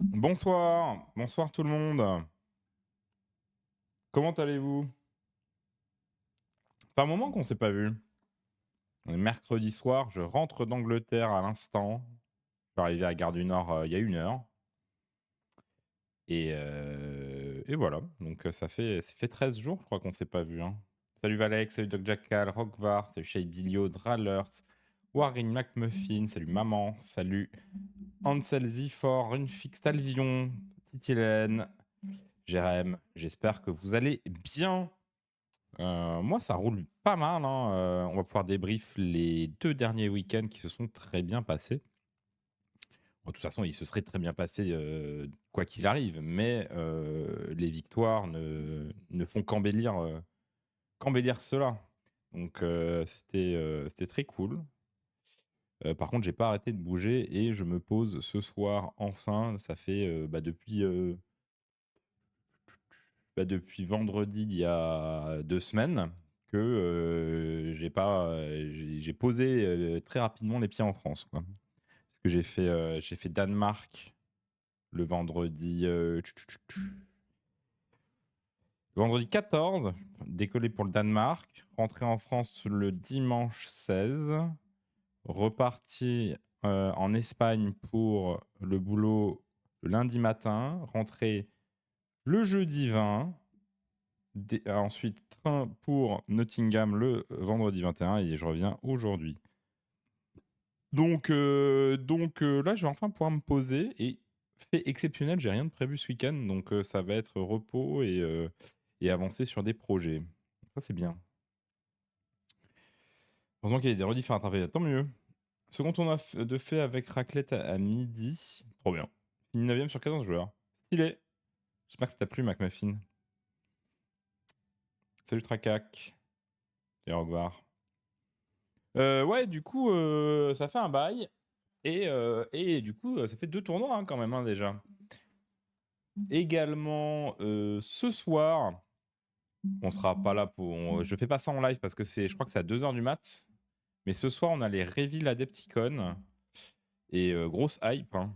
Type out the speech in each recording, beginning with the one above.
Bonsoir, bonsoir tout le monde. Comment allez-vous? Ça fait un moment qu'on s'est pas vu. On est mercredi soir, je rentre d'Angleterre à l'instant. Je suis arrivé à Gare du Nord il y a 1 heure. Et voilà, donc ça fait 13 jours, je crois qu'on s'est pas vu. Hein. Salut Valek, salut Doc Jackal, Rockvar, salut Shay Bilio, Drallers, Warren McMuffin, salut Maman, salut Ansel Zifor, Runfix Talvion, Titilène, Jérém. J'espère que vous allez bien. Moi, ça roule pas mal, hein, on va pouvoir débrief les 2 derniers week-ends qui se sont très bien passés. Bon, de toute façon, ils se seraient très bien passés, quoi qu'il arrive, mais les victoires ne font qu'embellir cela. Donc c'était très cool. Par contre, j'ai pas arrêté de bouger et je me pose ce soir enfin. Ça fait, depuis vendredi d'il y a 2 semaines que, j'ai posé, très rapidement les pieds en France, quoi. Parce que j'ai fait Danemark le vendredi, vendredi 14, décollé pour le Danemark, rentré en France le dimanche 16, reparti, en Espagne pour le boulot le lundi matin, rentré le jeudi 20. Ensuite, train pour Nottingham le vendredi 21 et je reviens aujourd'hui. Donc là, je vais enfin pouvoir me poser et fait exceptionnel, j'ai rien de prévu ce week-end, donc ça va être repos et avancer sur des projets. Ça, c'est bien. Heureusement qu'il y a des rediffs à rattraper, tant mieux. Second tournoi de fait avec raclette à midi. Trop bien. Fini 9ème sur 14 joueurs. Stylé. J'espère que ça t'a plu, McMuffin. Salut Tracac. Et au revoir. Ouais, du coup, ça fait un bail. Et du coup, ça fait 2 tournois hein, quand même hein, déjà. Également, ce soir, on sera pas là pour. Je fais pas ça en live parce que je crois que c'est à 2h du mat. Mais ce soir, on a les reveals Adepticon. Et grosse hype. Hein.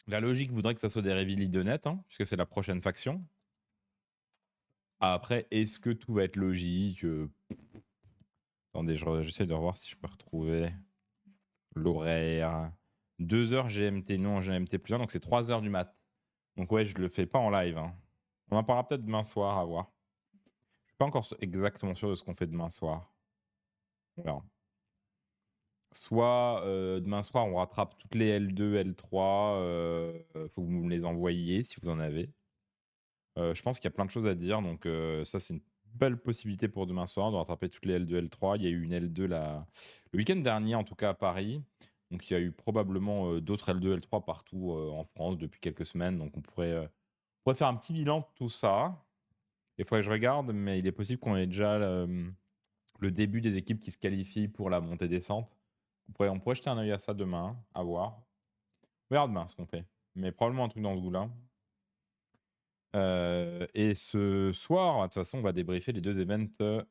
La logique voudrait que ça soit des reveals Idonet, hein, puisque c'est la prochaine faction. Après, est-ce que tout va être logique Attendez, j'essaie de revoir si je peux retrouver l'horaire. 2h GMT, non GMT plus 1, donc c'est 3h du mat. Donc ouais, je le fais pas en live. Hein. On en parlera peut-être demain soir, à voir. Je suis pas encore exactement sûr de ce qu'on fait demain soir. On verra. Soit demain soir, on rattrape toutes les L2, L3. Faut que vous me les envoyiez si vous en avez. Je pense qu'il y a plein de choses à dire, donc ça, c'est une belle possibilité pour demain soir de rattraper toutes les L2, L3. Il y a eu une L2 le week-end dernier, en tout cas à Paris. Donc il y a eu probablement d'autres L2, L3 partout en France depuis quelques semaines. Donc on pourrait faire un petit bilan de tout ça. Il faudrait que je regarde, mais il est possible qu'on ait déjà le début des équipes qui se qualifient pour la montée-descente. On pourrait jeter un œil à ça demain, à voir. On verra demain ce qu'on fait. Mais probablement un truc dans ce goût-là. Et ce soir, de toute façon, on va débriefer les 2 events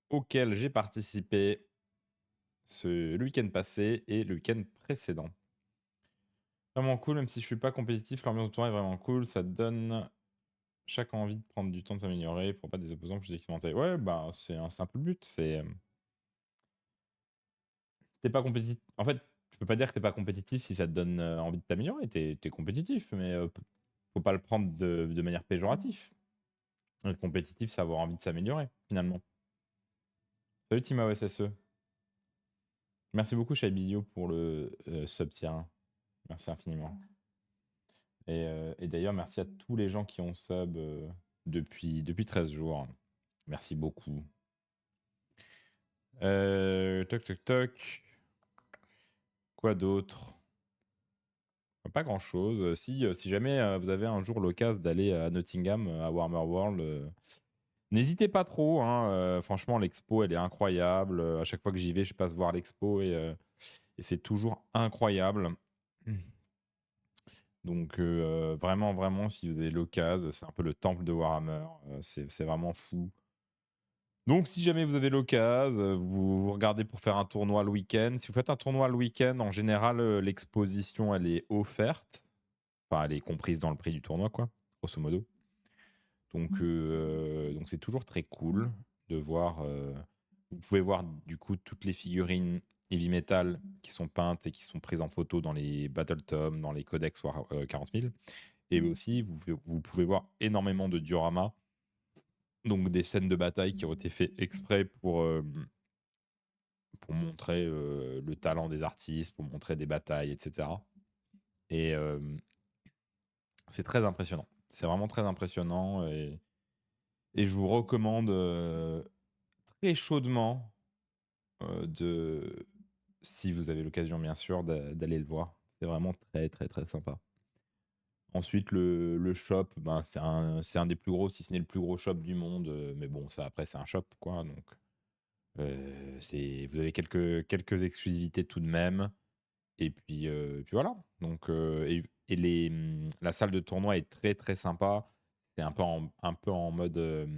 auxquels j'ai participé le week-end passé et le week-end précédent. Vraiment cool, même si je suis pas compétitif, l'ambiance du tournoi est vraiment cool. Ça donne chaque envie de prendre du temps de s'améliorer pour pas des opposants plus documentés. Ouais, bah c'est un simple but. T'es pas compétitif. En fait, tu peux pas dire que t'es pas compétitif si ça te donne envie de t'améliorer. T'es compétitif, mais faut pas le prendre de manière péjorative. Être compétitif, c'est avoir envie de s'améliorer, finalement. Salut Team AOSSE. Merci beaucoup Shaibilio pour le sub tier 1. Merci infiniment. Et d'ailleurs, merci à tous les gens qui ont sub depuis 13 jours. Merci beaucoup. Toc toc toc. Quoi d'autre? Pas grand chose. Si jamais vous avez un jour l'occasion d'aller à Nottingham, à Warmer World, n'hésitez pas trop. Hein, franchement, l'expo, elle est incroyable. À chaque fois que j'y vais, je passe voir l'expo et c'est toujours incroyable. Donc vraiment, vraiment, si vous avez l'occasion, c'est un peu le temple de Warhammer. C'est vraiment fou. Donc si jamais vous avez l'occasion, vous regardez pour faire un tournoi le week-end. Si vous faites un tournoi le week-end, en général, l'exposition, elle est offerte. Enfin, elle est comprise dans le prix du tournoi, quoi, grosso modo. Donc c'est toujours très cool de voir. Vous pouvez voir du coup toutes les figurines Heavy Metal qui sont peintes et qui sont prises en photo dans les Battle Tomes, dans les codex 40 000. Et aussi, vous pouvez voir énormément de dioramas, donc des scènes de bataille qui ont été faites exprès pour montrer le talent des artistes, pour montrer des batailles, etc. Et c'est très impressionnant. C'est vraiment très impressionnant. Et je vous recommande très chaudement si vous avez l'occasion, bien sûr, d'aller le voir. C'est vraiment très, très, très sympa. Ensuite, le shop, ben, c'est un des plus gros, si ce n'est le plus gros shop du monde. Mais bon, ça, après, c'est un shop, quoi. Donc, vous avez quelques exclusivités tout de même. Et puis voilà. Donc, la salle de tournoi est très, très sympa. C'est un peu en mode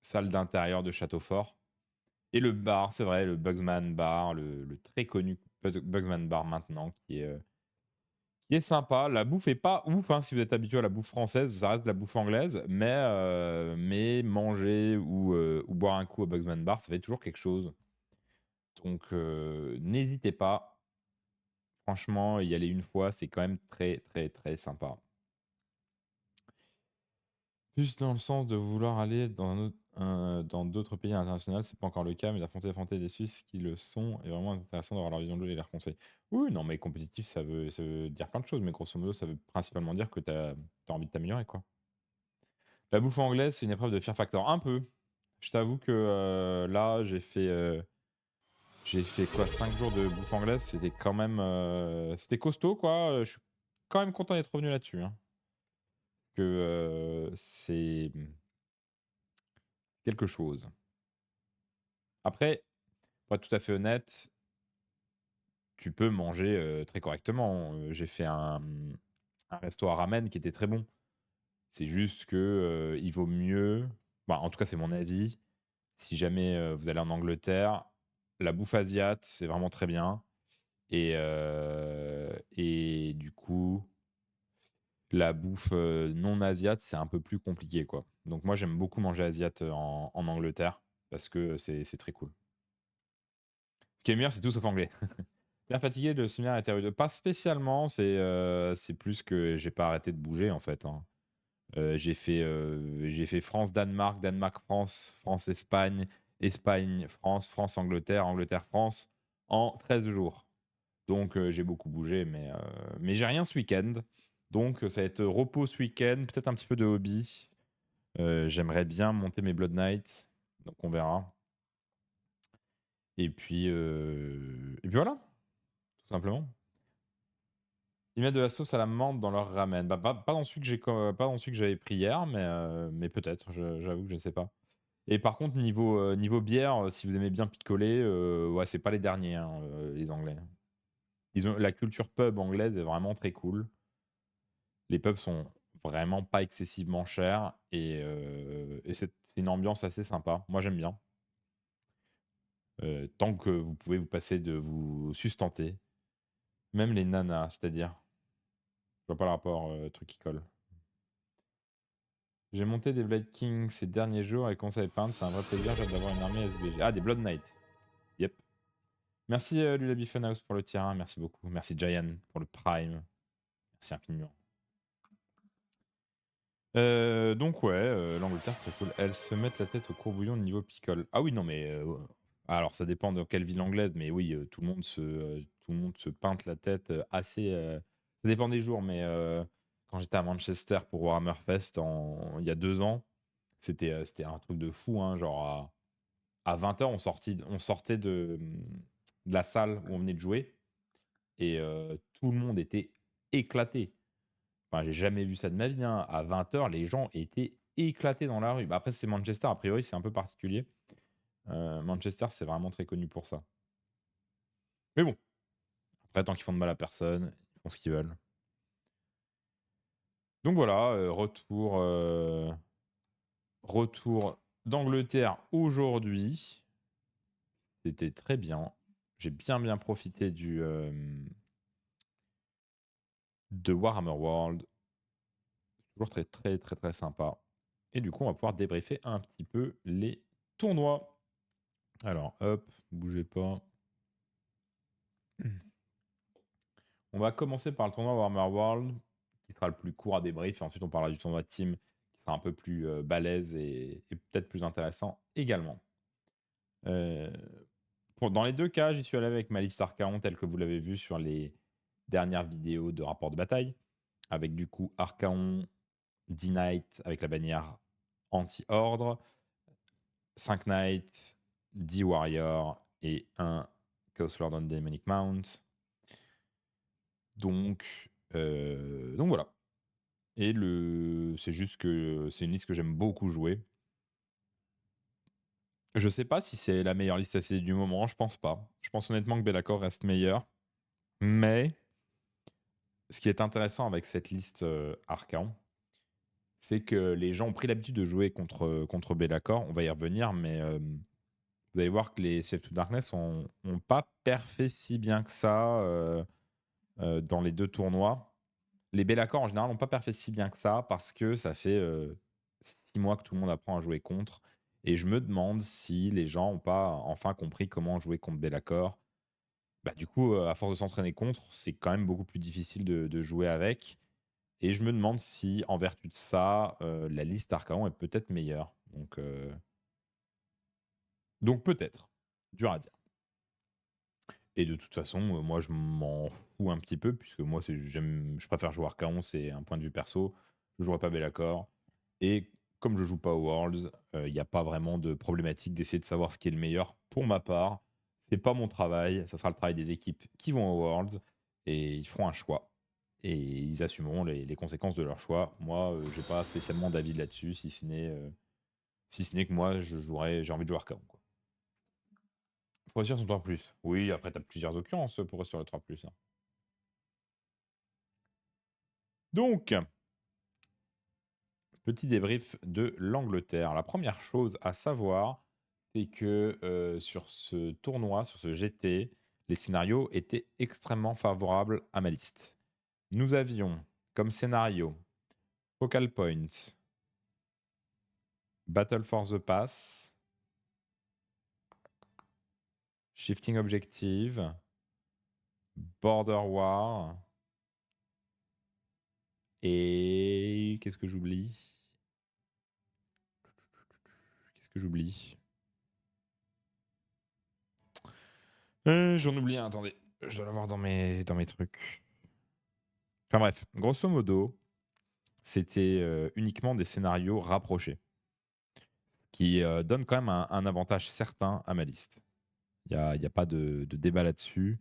salle d'intérieur de château fort. Et le bar, c'est vrai, le Bugsman Bar, le très connu Bugsman Bar maintenant, qui est sympa. La bouffe est pas ouf, hein, si vous êtes habitué à la bouffe française, ça reste de la bouffe anglaise, mais manger ou boire un coup au Bugsman Bar, ça fait toujours quelque chose. Donc n'hésitez pas. Franchement, y aller une fois, c'est quand même très, très, très sympa. Plus dans le sens de vouloir aller dans d'autres pays internationaux, c'est pas encore le cas, mais d'affronter des Suisses qui le sont est vraiment intéressant d'avoir leur vision de jeu et leurs conseils. Oui, non, mais compétitif, ça veut dire plein de choses, mais grosso modo, ça veut principalement dire que tu as envie de t'améliorer, quoi. La bouffe anglaise, c'est une épreuve de Fear Factor. Un peu. Je t'avoue que là, j'ai fait quoi, 5 jours de bouffe anglaise, c'était quand même c'était costaud, quoi. Je suis quand même content d'être revenu là-dessus, hein. Que c'est quelque chose. Après, pour être tout à fait honnête, tu peux manger très correctement. J'ai fait un resto à ramen qui était très bon. C'est juste que il vaut mieux, bah, en tout cas c'est mon avis, si jamais vous allez en Angleterre, la bouffe asiate, c'est vraiment très bien. Et du coup, la bouffe non asiate, c'est un peu plus compliqué, quoi. Donc moi, j'aime beaucoup manger asiate en Angleterre parce que c'est très cool. Ce qui est meilleur, c'est tout sauf anglais. Bien fatigué, le séminaire était rude. Pas spécialement, c'est plus que j'ai pas arrêté de bouger en fait, hein. J'ai fait France-Danemark, Danemark-France, France-Espagne, Espagne-France, France-Angleterre, Angleterre-France en 13 jours. Donc j'ai beaucoup bougé, mais j'ai rien ce week-end. Donc ça va être repos ce week-end, peut-être un petit peu de hobby. J'aimerais bien monter mes Blood Knights, donc on verra. Et puis voilà, tout simplement. Ils mettent de la sauce à la menthe dans leur ramen. Bah, pas dans celui que pas dans celui que j'avais pris hier, mais peut-être, j'avoue que je ne sais pas. Et par contre, niveau bière, si vous aimez bien picoler, ouais, c'est pas les derniers, hein, les Anglais. La culture pub anglaise est vraiment très cool. Les pubs sont vraiment pas excessivement chers et c'est une ambiance assez sympa. Moi, j'aime bien. Tant que vous pouvez vous passer de vous sustenter. Même les nanas, c'est-à-dire. Je vois pas le rapport, truc qui colle. J'ai monté des Blade Kings ces derniers jours et commencé à les peindre, c'est un vrai plaisir, j'ai hâte d'avoir une armée SBG. Ah, des Blood Knight. Yep. Merci Lulabi Funhouse pour le tiers 1, merci beaucoup. Merci Giant pour le Prime. Merci infiniment. Donc ouais, l'Angleterre c'est cool. Elles se mettent la tête au courbouillon de niveau picole. Ah oui, non mais alors ça dépend de quelle ville anglaise, mais oui, tout le monde se peinte la tête assez. Ça dépend des jours, mais quand j'étais à Manchester pour Warhammer Fest il y a 2 ans, c'était un truc de fou, hein, genre à 20h on sortait de la salle où on venait de jouer et tout le monde était éclaté. Enfin, j'ai jamais vu ça de ma vie, hein. À 20h, les gens étaient éclatés dans la rue. Bah, après, c'est Manchester, a priori, c'est un peu particulier. Manchester, c'est vraiment très connu pour ça. Mais bon, après, tant qu'ils font de mal à personne, ils font ce qu'ils veulent. Donc voilà, retour d'Angleterre aujourd'hui. C'était très bien. J'ai bien profité de Warhammer World. Toujours très, très, très, très sympa. Et du coup, on va pouvoir débriefer un petit peu les tournois. Alors, hop, bougez pas. On va commencer par le tournoi Warhammer World, qui sera le plus court à débrief. Et ensuite, on parlera du tournoi Team, qui sera un peu plus balèze et peut-être plus intéressant également. Euh, dans les deux cas, j'y suis allé avec ma liste Archaon, telle que vous l'avez vu sur les dernières vidéos de rapport de bataille, avec du coup Archaon, D-Knight avec la bannière anti-ordre, 5 Knights, 10 Warriors et un Chaos Lord on Demonic Mount. Donc voilà. Et c'est juste que c'est une liste que j'aime beaucoup jouer. Je sais pas si c'est la meilleure liste ACD du moment, je pense pas. Je pense honnêtement que Be'lakor reste meilleur. Mais ce qui est intéressant avec cette liste Archaon, c'est que les gens ont pris l'habitude de jouer contre Be'lakor. On va y revenir, mais vous allez voir que les Slave to Darkness ont pas perfé si bien que ça dans les deux tournois. Les Be'lakor en général n'ont pas perfé si bien que ça parce que ça fait 6 mois que tout le monde apprend à jouer contre. Et je me demande si les gens n'ont pas enfin compris comment jouer contre Be'lakor. Bah, du coup, à force de s'entraîner contre, c'est quand même beaucoup plus difficile de jouer avec. Et je me demande si, en vertu de ça, la liste Archaon est peut-être meilleure. Donc peut-être. Dur à dire. Et de toute façon, moi, je m'en fous un petit peu, puisque moi, je préfère jouer Archaon, c'est un point de vue perso. Je ne jouerai pas Be'lakor. Et comme je joue pas aux Worlds, il n'y a pas vraiment de problématique d'essayer de savoir ce qui est le meilleur pour ma part. C'est pas mon travail, ça sera le travail des équipes qui vont aux Worlds, et ils feront un choix. Et ils assumeront les conséquences de leur choix. Moi, j'ai pas spécialement d'avis là-dessus, si ce n'est que moi, j'ai envie de jouer Archaon, quoi. Faut réussir son 3+. Oui, après, tu as plusieurs occurrences pour réussir le 3+. Hein. Donc, petit débrief de l'Angleterre. La première chose à savoir, c'est que sur ce tournoi, sur ce GT, les scénarios étaient extrêmement favorables à ma liste. Nous avions comme scénario Focal Point, Battle for the Pass, Shifting Objective, Border War, et qu'est-ce que j'oublie? Qu'est-ce que j'oublie? J'en oublie un, attendez. Je dois l'avoir dans mes trucs. Enfin bref, grosso modo, c'était uniquement des scénarios rapprochés, qui donnent quand même un avantage certain à ma liste. Il y a pas de débat là-dessus.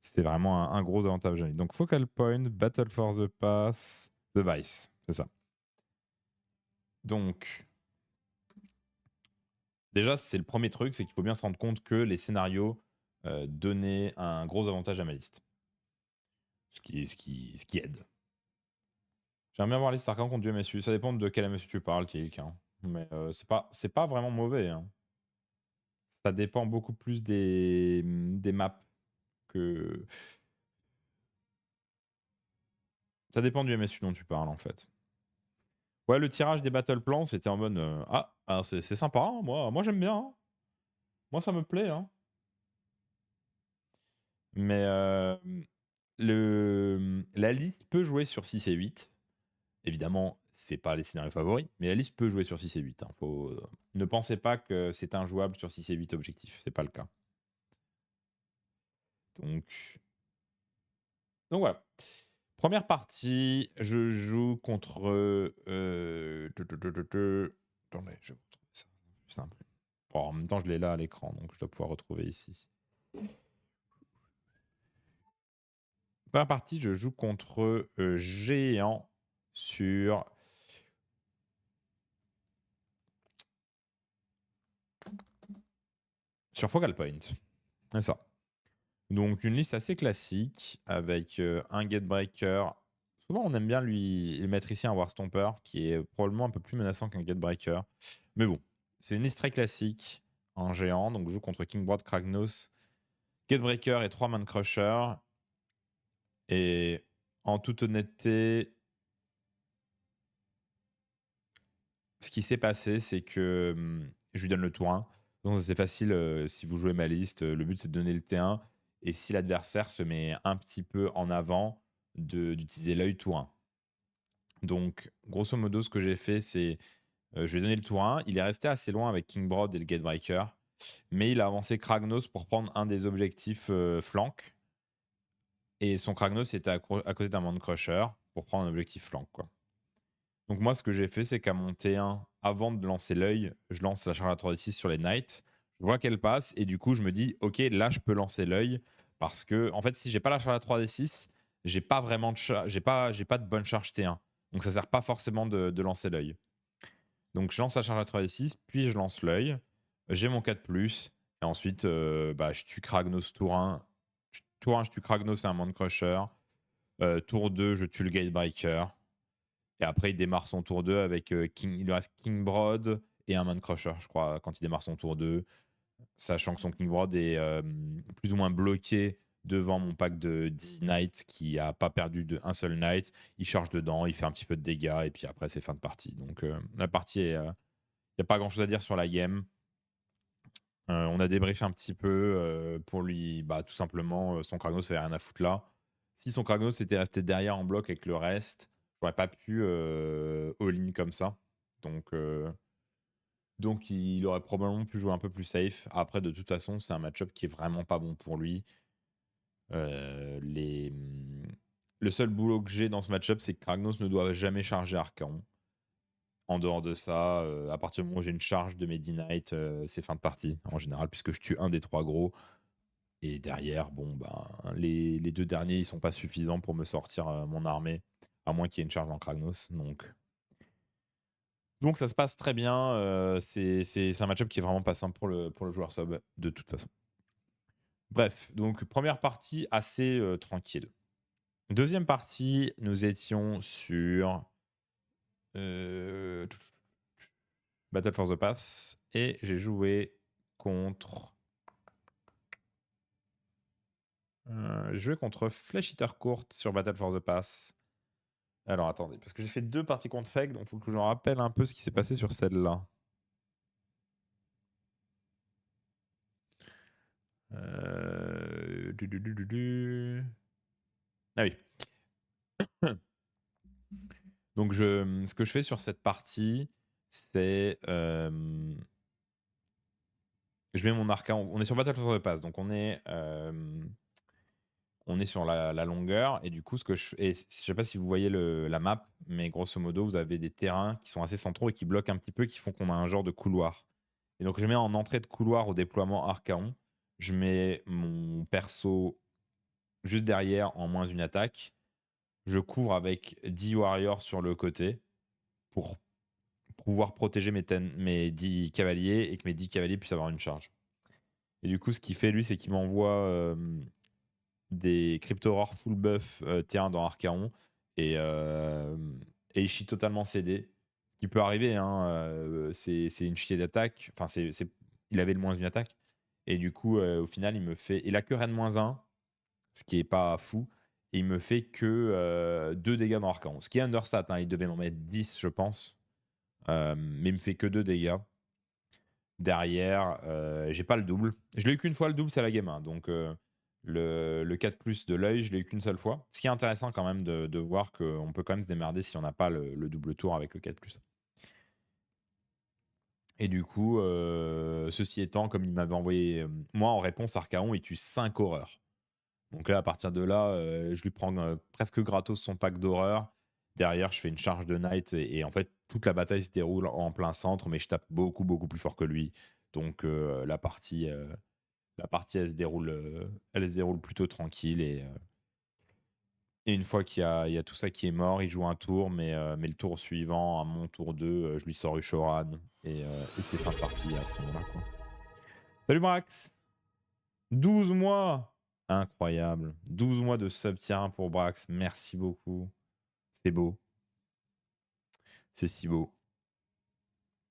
C'était vraiment un gros avantage. Donc Focal Point, Battle for the Pass, The Vice, c'est ça. Donc, déjà, c'est le premier truc, c'est qu'il faut bien se rendre compte que les scénarios donnaient un gros avantage à ma liste. Ce qui aide. J'aimerais bien voir les Starcraft contre du MSU. Ça dépend de quel MSU tu parles, Tilk. Hein. Mais c'est pas vraiment mauvais. Hein. Ça dépend beaucoup plus des maps que. Ça dépend du MSU dont tu parles, en fait. Ouais, le tirage des battle plans, c'était en mode c'est sympa, hein, moi j'aime bien. Hein. Moi, ça me plaît. Hein. Mais la liste peut jouer sur 6 et 8. Évidemment, c'est pas les scénarios favoris, mais la liste peut jouer sur 6 et 8. Hein. Ne pensez pas que c'est injouable sur 6 et 8 objectifs, c'est pas le cas. Donc voilà. Première partie, je joue contre. Attendez, je vais vous retrouver ça. C'est plus simple. Bon, en même temps, je l'ai là à l'écran, donc je dois pouvoir retrouver ici. Première partie, je joue contre Géant sur. Sur Focal Point. C'est ça. Donc une liste assez classique avec un Gatebreaker. Souvent on aime bien lui mettre ici un Warstomper qui est probablement un peu plus menaçant qu'un Gatebreaker. Mais bon, c'est une liste très classique en géant. Donc je joue contre Kingboard, Kragnos, Gatebreaker et 3 Man Crusher. Et en toute honnêteté, ce qui s'est passé, c'est que je lui donne le tour 1. Donc c'est facile, si vous jouez ma liste, le but c'est de donner le T1 et si l'adversaire se met un petit peu en avant, d'utiliser l'œil tour 1. Donc grosso modo, ce que j'ai fait, c'est, je lui ai donné le tour 1. Il est resté assez loin avec King Broad et le Gatebreaker, mais il a avancé Kragnos pour prendre un des objectifs flank. Et son Kragnos était à côté d'un Mind Crusher pour prendre un objectif flank, quoi. Donc moi, ce que j'ai fait, c'est qu'à mon T1, avant de lancer l'œil, je lance la charge à 3d6 sur les Knights. Je vois qu'elle passe et du coup, je me dis, ok, là, je peux lancer l'œil parce que, en fait, si j'ai pas la charge à 3d6, j'ai pas vraiment de j'ai pas de bonne charge T1. Donc ça sert pas forcément de lancer l'œil. Donc je lance la charge à 3d6, puis je lance l'œil. J'ai mon 4+, et ensuite, je tue Kragnos tour 1. Tour 1, je tue Kragnos et un Mind Crusher. Tour 2, je tue le Gatebreaker. Et après, il démarre son tour 2 avec il lui reste King Broad et un Mind Crusher, je crois, quand il démarre son tour 2. Sachant que son King Broad est plus ou moins bloqué devant mon pack de 10 Knights qui a pas perdu un seul Knight. Il charge dedans, il fait un petit peu de dégâts et puis après, c'est fin de partie. Donc la partie, il n'y a pas grand chose à dire sur la game. On a débriefé un petit peu pour lui, tout simplement, son Kragnos fait rien à foutre là. Si son Kragnos était resté derrière en bloc avec le reste, j'aurais pas pu all-in comme ça. Donc il aurait probablement pu jouer un peu plus safe. Après, de toute façon, c'est un match-up qui est vraiment pas bon pour lui. Le seul boulot que j'ai dans ce match-up, c'est que Kragnos ne doit jamais charger Archaon. En dehors de ça, à partir du moment où j'ai une charge de Medi Knight, c'est fin de partie en général, puisque je tue un des 3 gros. Et derrière, les 2 derniers, ils sont pas suffisants pour me sortir mon armée, à moins qu'il y ait une charge en Kragnos. Donc ça se passe très bien. C'est un match-up qui est vraiment pas simple pour le joueur sub, de toute façon. Bref, donc première partie assez tranquille. Deuxième partie, nous étions sur Battle for the Pass et j'ai joué contre. J'ai joué contre Flesh Eater Court sur Battle for the Pass. Alors attendez, parce que j'ai fait 2 parties contre Fake, donc il faut que je me rappelle un peu ce qui s'est passé sur celle-là. Ah oui. Donc ce que je fais sur cette partie, c'est je mets mon arcane. On est sur Battle for the Pass, donc on est sur la longueur. Et du coup, je sais pas si vous voyez la map, mais grosso modo, vous avez des terrains qui sont assez centraux et qui bloquent un petit peu, qui font qu'on a un genre de couloir. Et donc, je mets en entrée de couloir au déploiement Archaon. Je mets mon perso juste derrière en -1 attaque. Je couvre avec 10 warriors sur le côté pour pouvoir protéger mes 10 cavaliers et que mes 10 cavaliers puissent avoir une charge. Et du coup, ce qu'il fait, lui, c'est qu'il m'envoie des Crypto-Aurore full buff T1 dans Archaon et il chie totalement CD. Ce qui peut arriver, hein, c'est une chier d'attaque. Enfin, il avait le -1 attaque. Et du coup, au final, il a que Ren -1, ce qui est pas fou. Et il me fait que 2 dégâts dans Archaon. Ce qui est understat, hein, il devait m'en mettre 10, je pense. Mais il me fait que 2 dégâts. Derrière, j'ai pas le double. Je l'ai eu qu'une fois le double, c'est la game 1. Donc le 4+ de l'œil, je l'ai eu qu'une seule fois. Ce qui est intéressant quand même de voir qu'on peut quand même se démerder si on n'a pas le double tour avec le 4+. Et du coup, ceci étant, comme il m'avait envoyé, moi en réponse, Archaon, il tue 5 horreurs. Donc là, à partir de là, je lui prends presque gratos son pack d'horreur. Derrière, je fais une charge de Knight et en fait, toute la bataille se déroule en plein centre, mais je tape beaucoup, beaucoup plus fort que lui. Donc la partie, elle se déroule plutôt tranquille. Et une fois qu'il y a tout ça qui est mort, il joue un tour, mais le tour suivant, à mon tour 2, je lui sors Ushoran. Et c'est fin de partie à ce moment-là, quoi. Salut Brax! 12 mois! Incroyable. 12 mois de sub-tier pour Brax. Merci beaucoup. C'est beau. C'est si beau.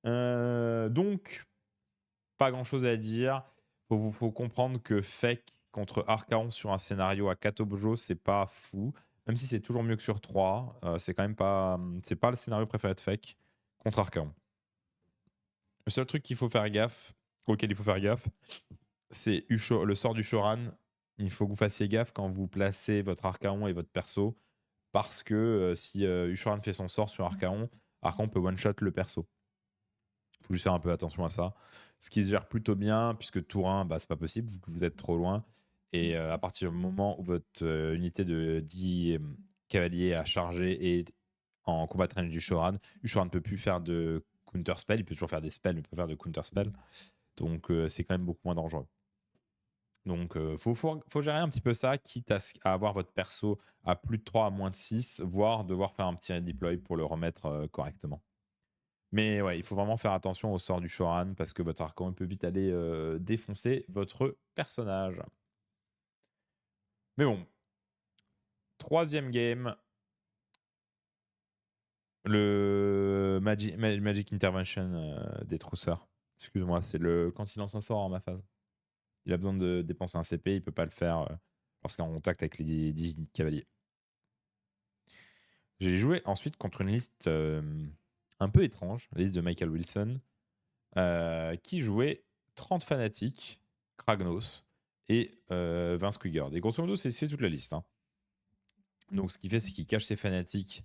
Donc, pas grand-chose à dire. Faut comprendre que Fake contre Archaon sur un scénario à 4 objets, c'est pas fou. Même si c'est toujours mieux que sur 3, c'est quand même pas, c'est pas le scénario préféré de Fake contre Archaon. Le seul truc auquel il faut faire gaffe, c'est le sort du Shoran. Il faut que vous fassiez gaffe quand vous placez votre Archaon et votre perso, parce que si Ushoran fait son sort sur Archaon, Archaon peut one-shot le perso. Il faut juste faire un peu attention à ça. Ce qui se gère plutôt bien, puisque tour 1, c'est pas possible, vous êtes trop loin. Et à partir du moment où votre unité de 10 cavaliers a chargé et en combat range du Shoran, Ushoran ne peut plus faire de counter spell, il peut toujours faire des spells, mais il peut pas faire de counter spell. Donc c'est quand même beaucoup moins dangereux. Donc faut gérer un petit peu ça, quitte à avoir votre perso à plus de 3, à moins de 6, voire devoir faire un petit redeploy pour le remettre correctement. Mais ouais, il faut vraiment faire attention au sort du Shoran, parce que votre Archon peut vite aller défoncer votre personnage. Mais bon, troisième game, le Magic Intervention des trousseurs. Excuse-moi, c'est quand il lance un sort en ma phase. Il a besoin de dépenser un CP, il peut pas le faire parce qu'il est en contact avec les 10 cavaliers. J'ai joué ensuite contre une liste un peu étrange, la liste de Michael Wilson, qui jouait 30 fanatiques, Kragnos et 20 Squigard. Et grosso modo, c'est toute la liste. Hein. Donc ce qu'il fait, c'est qu'il cache ses fanatiques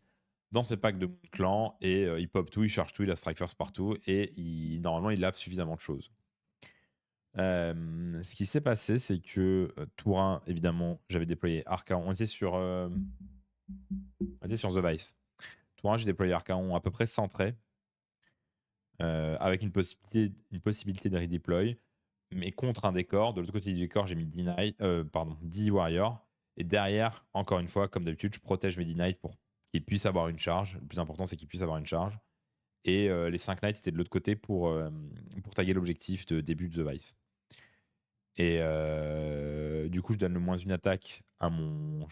dans ses packs de clan et il pop tout, il charge tout, il a strike first partout et normalement il lave suffisamment de choses. Ce qui s'est passé, c'est que tour 1, évidemment, j'avais déployé Archaon. On était sur The Vice. Tour 1, j'ai déployé Archaon à peu près centré, avec une possibilité de redeploy, mais contre un décor. De l'autre côté du décor, j'ai mis 10 Warriors. Et derrière, encore une fois, comme d'habitude, je protège mes 10 Knights pour qu'ils puissent avoir une charge. Le plus important, c'est qu'ils puissent avoir une charge. Et les 5 Knights étaient de l'autre côté pour taguer l'objectif de début de The Vice. Et du coup, je donne le moins une attaque à mon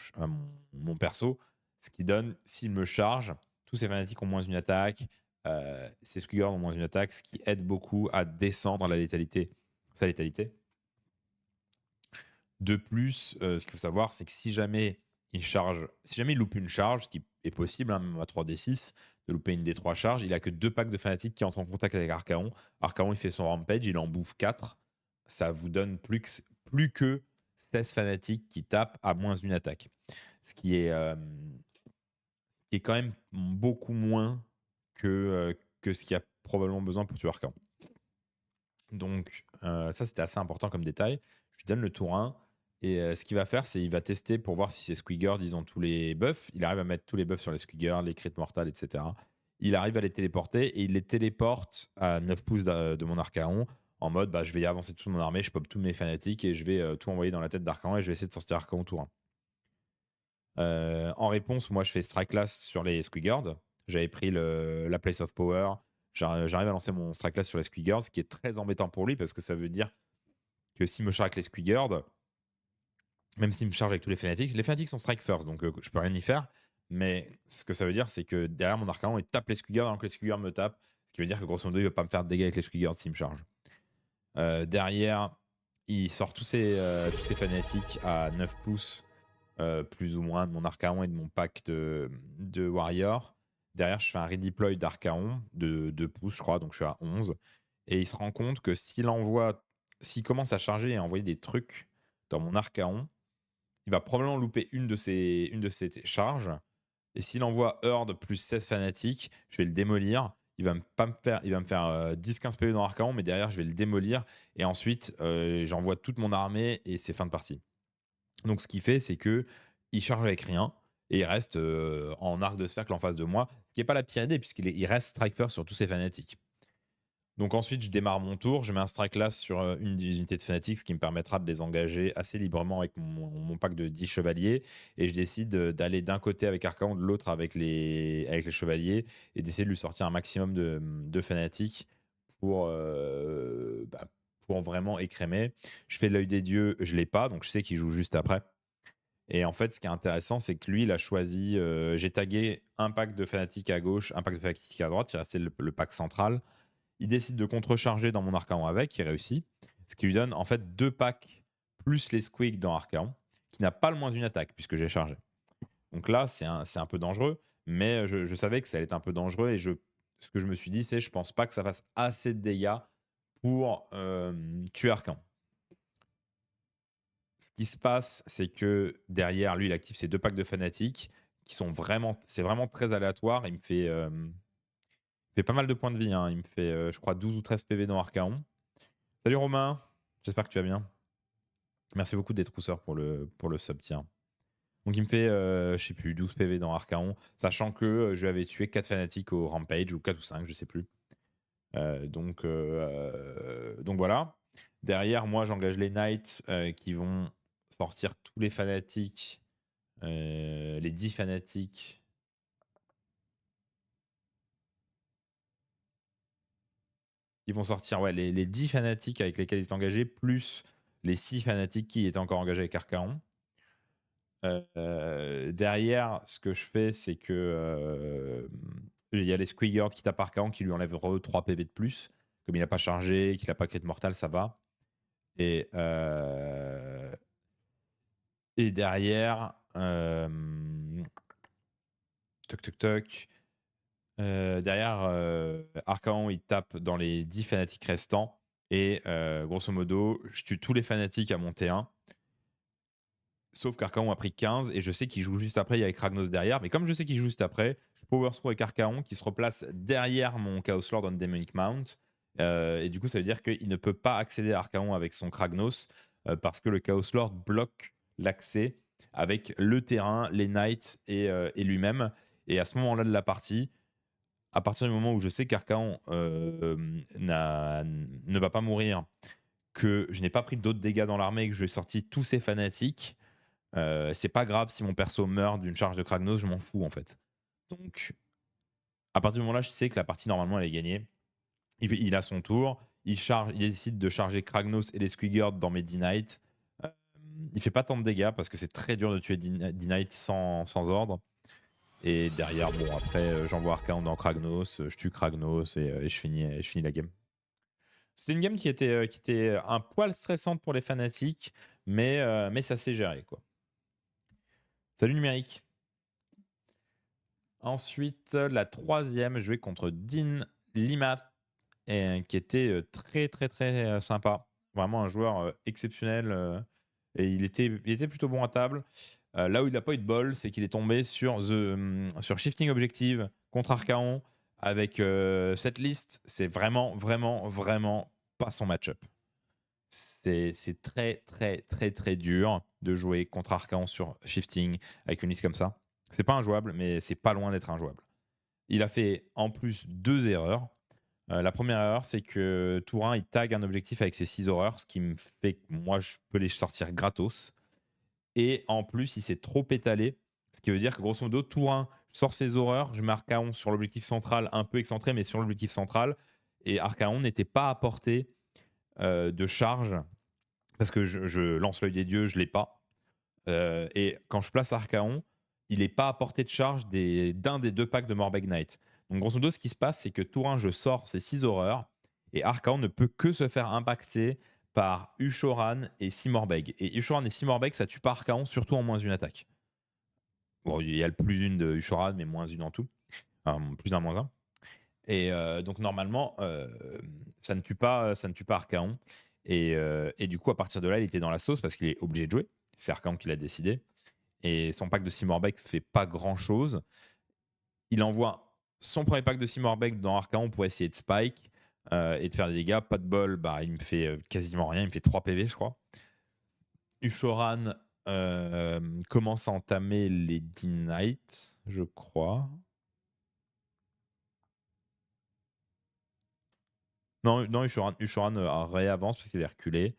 perso. Ce qui donne, s'il me charge, tous ces fanatiques ont moins une attaque. Ces Squigors ont moins une attaque, ce qui aide beaucoup à descendre sa létalité. De plus, ce qu'il faut savoir, c'est que si jamais il loupe une charge, ce qui est possible, hein, même à 3d6, de louper une D3 charge, il a que 2 packs de fanatiques qui entrent en contact avec Archaon. Archaon, il fait son rampage, il en bouffe 4. Ça vous donne plus que 16 fanatiques qui tapent à moins une attaque. Ce qui est quand même beaucoup moins que ce qu'il y a probablement besoin pour tuer Archaon. Donc ça, c'était assez important comme détail. Je lui donne le tour 1. Et ce qu'il va faire, c'est qu'il va tester pour voir si ces Squigard, ils ont tous les buffs. Il arrive à mettre tous les buffs sur les Squigard, les crits mortales, etc. Il arrive à les téléporter et il les téléporte à 9 pouces de mon Archaon en mode je vais y avancer toute mon armée, je pop tous mes fanatiques et je vais tout envoyer dans la tête d'Archaon et je vais essayer de sortir Archaon tour 1. En réponse, moi je fais Strike Class sur les Squigard. J'avais pris la Place of Power. J'arrive à lancer mon Strike Class sur les Squigard, ce qui est très embêtant pour lui parce que ça veut dire que s'il me charge avec les Squigard, même s'il me charge avec tous les fanatiques sont strike first, donc je peux rien y faire. Mais ce que ça veut dire, c'est que derrière mon Archaon, il tape les Squigard avant que les Squigard me tapent. Ce qui veut dire que grosso modo, il va pas me faire de dégâts avec les Squigard s'il me charge. Derrière, il sort tous ces fanatiques à 9 pouces, plus ou moins, de mon Archaon et de mon pack de Warrior. Derrière, je fais un redeploy d'Archaon de 2 pouces, je crois, donc je suis à 11. Et il se rend compte que s'il commence à charger et à envoyer des trucs dans mon Archaon, il va probablement louper une de ses charges. Et s'il envoie Horde plus 16 fanatiques, je vais le démolir. Il va me faire 10-15 PV dans Archaon, mais derrière, je vais le démolir. Et ensuite, j'envoie toute mon armée et c'est fin de partie. Donc, ce qu'il fait, c'est que il charge avec rien et il reste en arc de cercle en face de moi. Ce qui n'est pas la pire idée, puisqu'il reste strike first sur tous ses fanatiques. Donc ensuite, je démarre mon tour, je mets un strike class sur une des unités de fanatiques, ce qui me permettra de les engager assez librement avec mon pack de 10 chevaliers. Et je décide d'aller d'un côté avec Archaon, de l'autre avec les chevaliers, et d'essayer de lui sortir un maximum de fanatiques pour vraiment écrémer. Je fais l'œil des dieux, je l'ai pas, donc je sais qu'il joue juste après. Et en fait, ce qui est intéressant, c'est que lui, il a choisi... j'ai tagué un pack de fanatiques à gauche, un pack de fanatiques à droite, il restait le pack central. Il décide de contrecharger dans mon Archaon avec, il réussit. Ce qui lui donne en fait 2 packs plus les Squig dans Archaon, qui n'a pas le moins une attaque, puisque j'ai chargé. Donc là, c'est un peu dangereux, mais je savais que ça allait être un peu dangereux et ce que je me suis dit, c'est je pense pas que ça fasse assez de dégâts pour tuer Arcan. Ce qui se passe, c'est que derrière, lui, il active ses 2 packs de fanatiques qui sont vraiment c'est vraiment très aléatoire. Il me fait pas mal de points de vie, hein. Il me fait, je crois 12 ou 13 PV dans Archaon. Salut Romain, j'espère que tu vas bien. Merci beaucoup d'être rousseur pour le sub, tiens. Donc il me fait, je sais plus, 12 PV dans Archaon, sachant que je lui avais tué 4 fanatiques au Rampage, ou 4 ou 5, je sais plus. Donc voilà. Derrière, moi, j'engage les Knights qui vont sortir tous les fanatiques, les 10 fanatiques. Ils vont sortir les 10 fanatiques avec lesquels ils étaient engagés, plus les 6 fanatiques qui étaient encore engagés avec Archaon. Derrière, ce que je fais, c'est que il y a les Squigard qui tapent Archaon qui lui enlèvent 3 PV de plus. Comme il n'a pas chargé, qu'il n'a pas crit mortal, ça va. Et derrière, toc toc toc. Derrière, Archaon, il tape dans les 10 fanatiques restants. Et grosso modo, je tue tous les fanatiques à mon T1. Sauf qu'Archaon a pris 15 et je sais qu'il joue juste après, il y a Kragnos derrière. Mais comme je sais qu'il joue juste après, je power through avec Archaon qui se replace derrière mon Chaos Lord on Demonic Mount. Et du coup, ça veut dire qu'il ne peut pas accéder à Archaon avec son Kragnos parce que le Chaos Lord bloque l'accès avec le terrain, les Knights et lui-même. Et à ce moment-là de la partie, à partir du moment où je sais qu'Archaon ne va pas mourir, que je n'ai pas pris d'autres dégâts dans l'armée et que je lui ai sorti tous ces fanatiques, c'est pas grave si mon perso meurt d'une charge de Kragnos, je m'en fous en fait. Donc, à partir du moment-là, je sais que la partie normalement elle est gagnée. Il a son tour, il décide de charger Kragnos et les Squigard dans mes D-Knight. Il fait pas tant de dégâts parce que c'est très dur de tuer D-Knight sans ordre. Et derrière, bon, après, j'envoie Archaon dans Kragnos, je tue Kragnos et je finis la game. C'était une game qui était un poil stressante pour les fanatiques, mais ça s'est géré, quoi. Salut numérique. Ensuite, la troisième, je jouais contre Dean Lima, qui était très très très sympa. Vraiment un joueur exceptionnel. Et il était plutôt bon à table. Là où il n'a pas eu de bol, c'est qu'il est tombé sur Shifting Objective contre Archaon. Avec cette liste, c'est vraiment, vraiment, vraiment pas son match-up. C'est très, très, très, très dur de jouer contre Archaon sur Shifting avec une liste comme ça. C'est pas injouable, mais c'est pas loin d'être injouable. Il a fait en plus 2 erreurs. La première erreur, c'est que Tourin, il tag un objectif avec ses 6 horreurs, ce qui me fait que moi, je peux les sortir gratos. Et en plus, il s'est trop étalé, ce qui veut dire que grosso modo, Tourin sort ses horreurs, je mets Archaon sur l'objectif central, un peu excentré, mais sur l'objectif central. Et Archaon n'était pas à portée de charge, parce que je lance l'œil des dieux, je l'ai pas. Et quand je place Archaon, il n'est pas à portée de charge d'un des 2 packs de Morbeg Knight. Donc grosso modo, ce qui se passe, c'est que Tourin, je sors ses 6 horreurs, et Archaon ne peut que se faire impacter par Ushoran et Simorbeg. Et Ushoran et Simorbeg, ça tue pas Archaon, surtout en -1 attaque. Bon, il y a le +1 de Ushoran, mais -1 en tout. Enfin, +1, -1. Et donc normalement, ça ne tue pas Archaon. Et du coup, à partir de là, il était dans la sauce parce qu'il est obligé de jouer. C'est Archaon qui l'a décidé. Et son pack de Simorbeg fait pas grand chose. Il envoie son premier pack de Simorbeg dans Archaon pour essayer de spike et de faire des dégâts. Pas de bol, bah, il me fait quasiment rien. Il me fait 3 PV, je crois. Ushoran commence à entamer les D-Knight, je crois. Non, Ushoran réavance parce qu'il est reculé.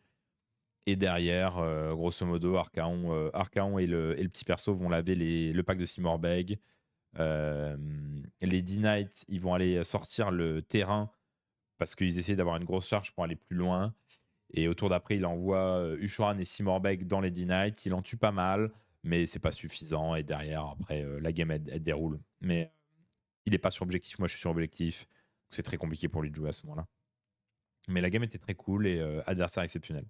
Et derrière, grosso modo, Archaon et le petit perso vont laver le pack de Simorbeg. Les D-Knight, ils vont aller sortir le terrain parce qu'ils essaient d'avoir une grosse charge pour aller plus loin. Et au tour d'après, il envoie Ushoran et Simorbeg dans les D-Knight. Il en tue pas mal, mais c'est pas suffisant. Et derrière, après, la game, elle déroule. Mais il est pas sur objectif. Moi, je suis sur objectif. C'est très compliqué pour lui de jouer à ce moment-là. Mais la game était très cool et adversaire exceptionnel.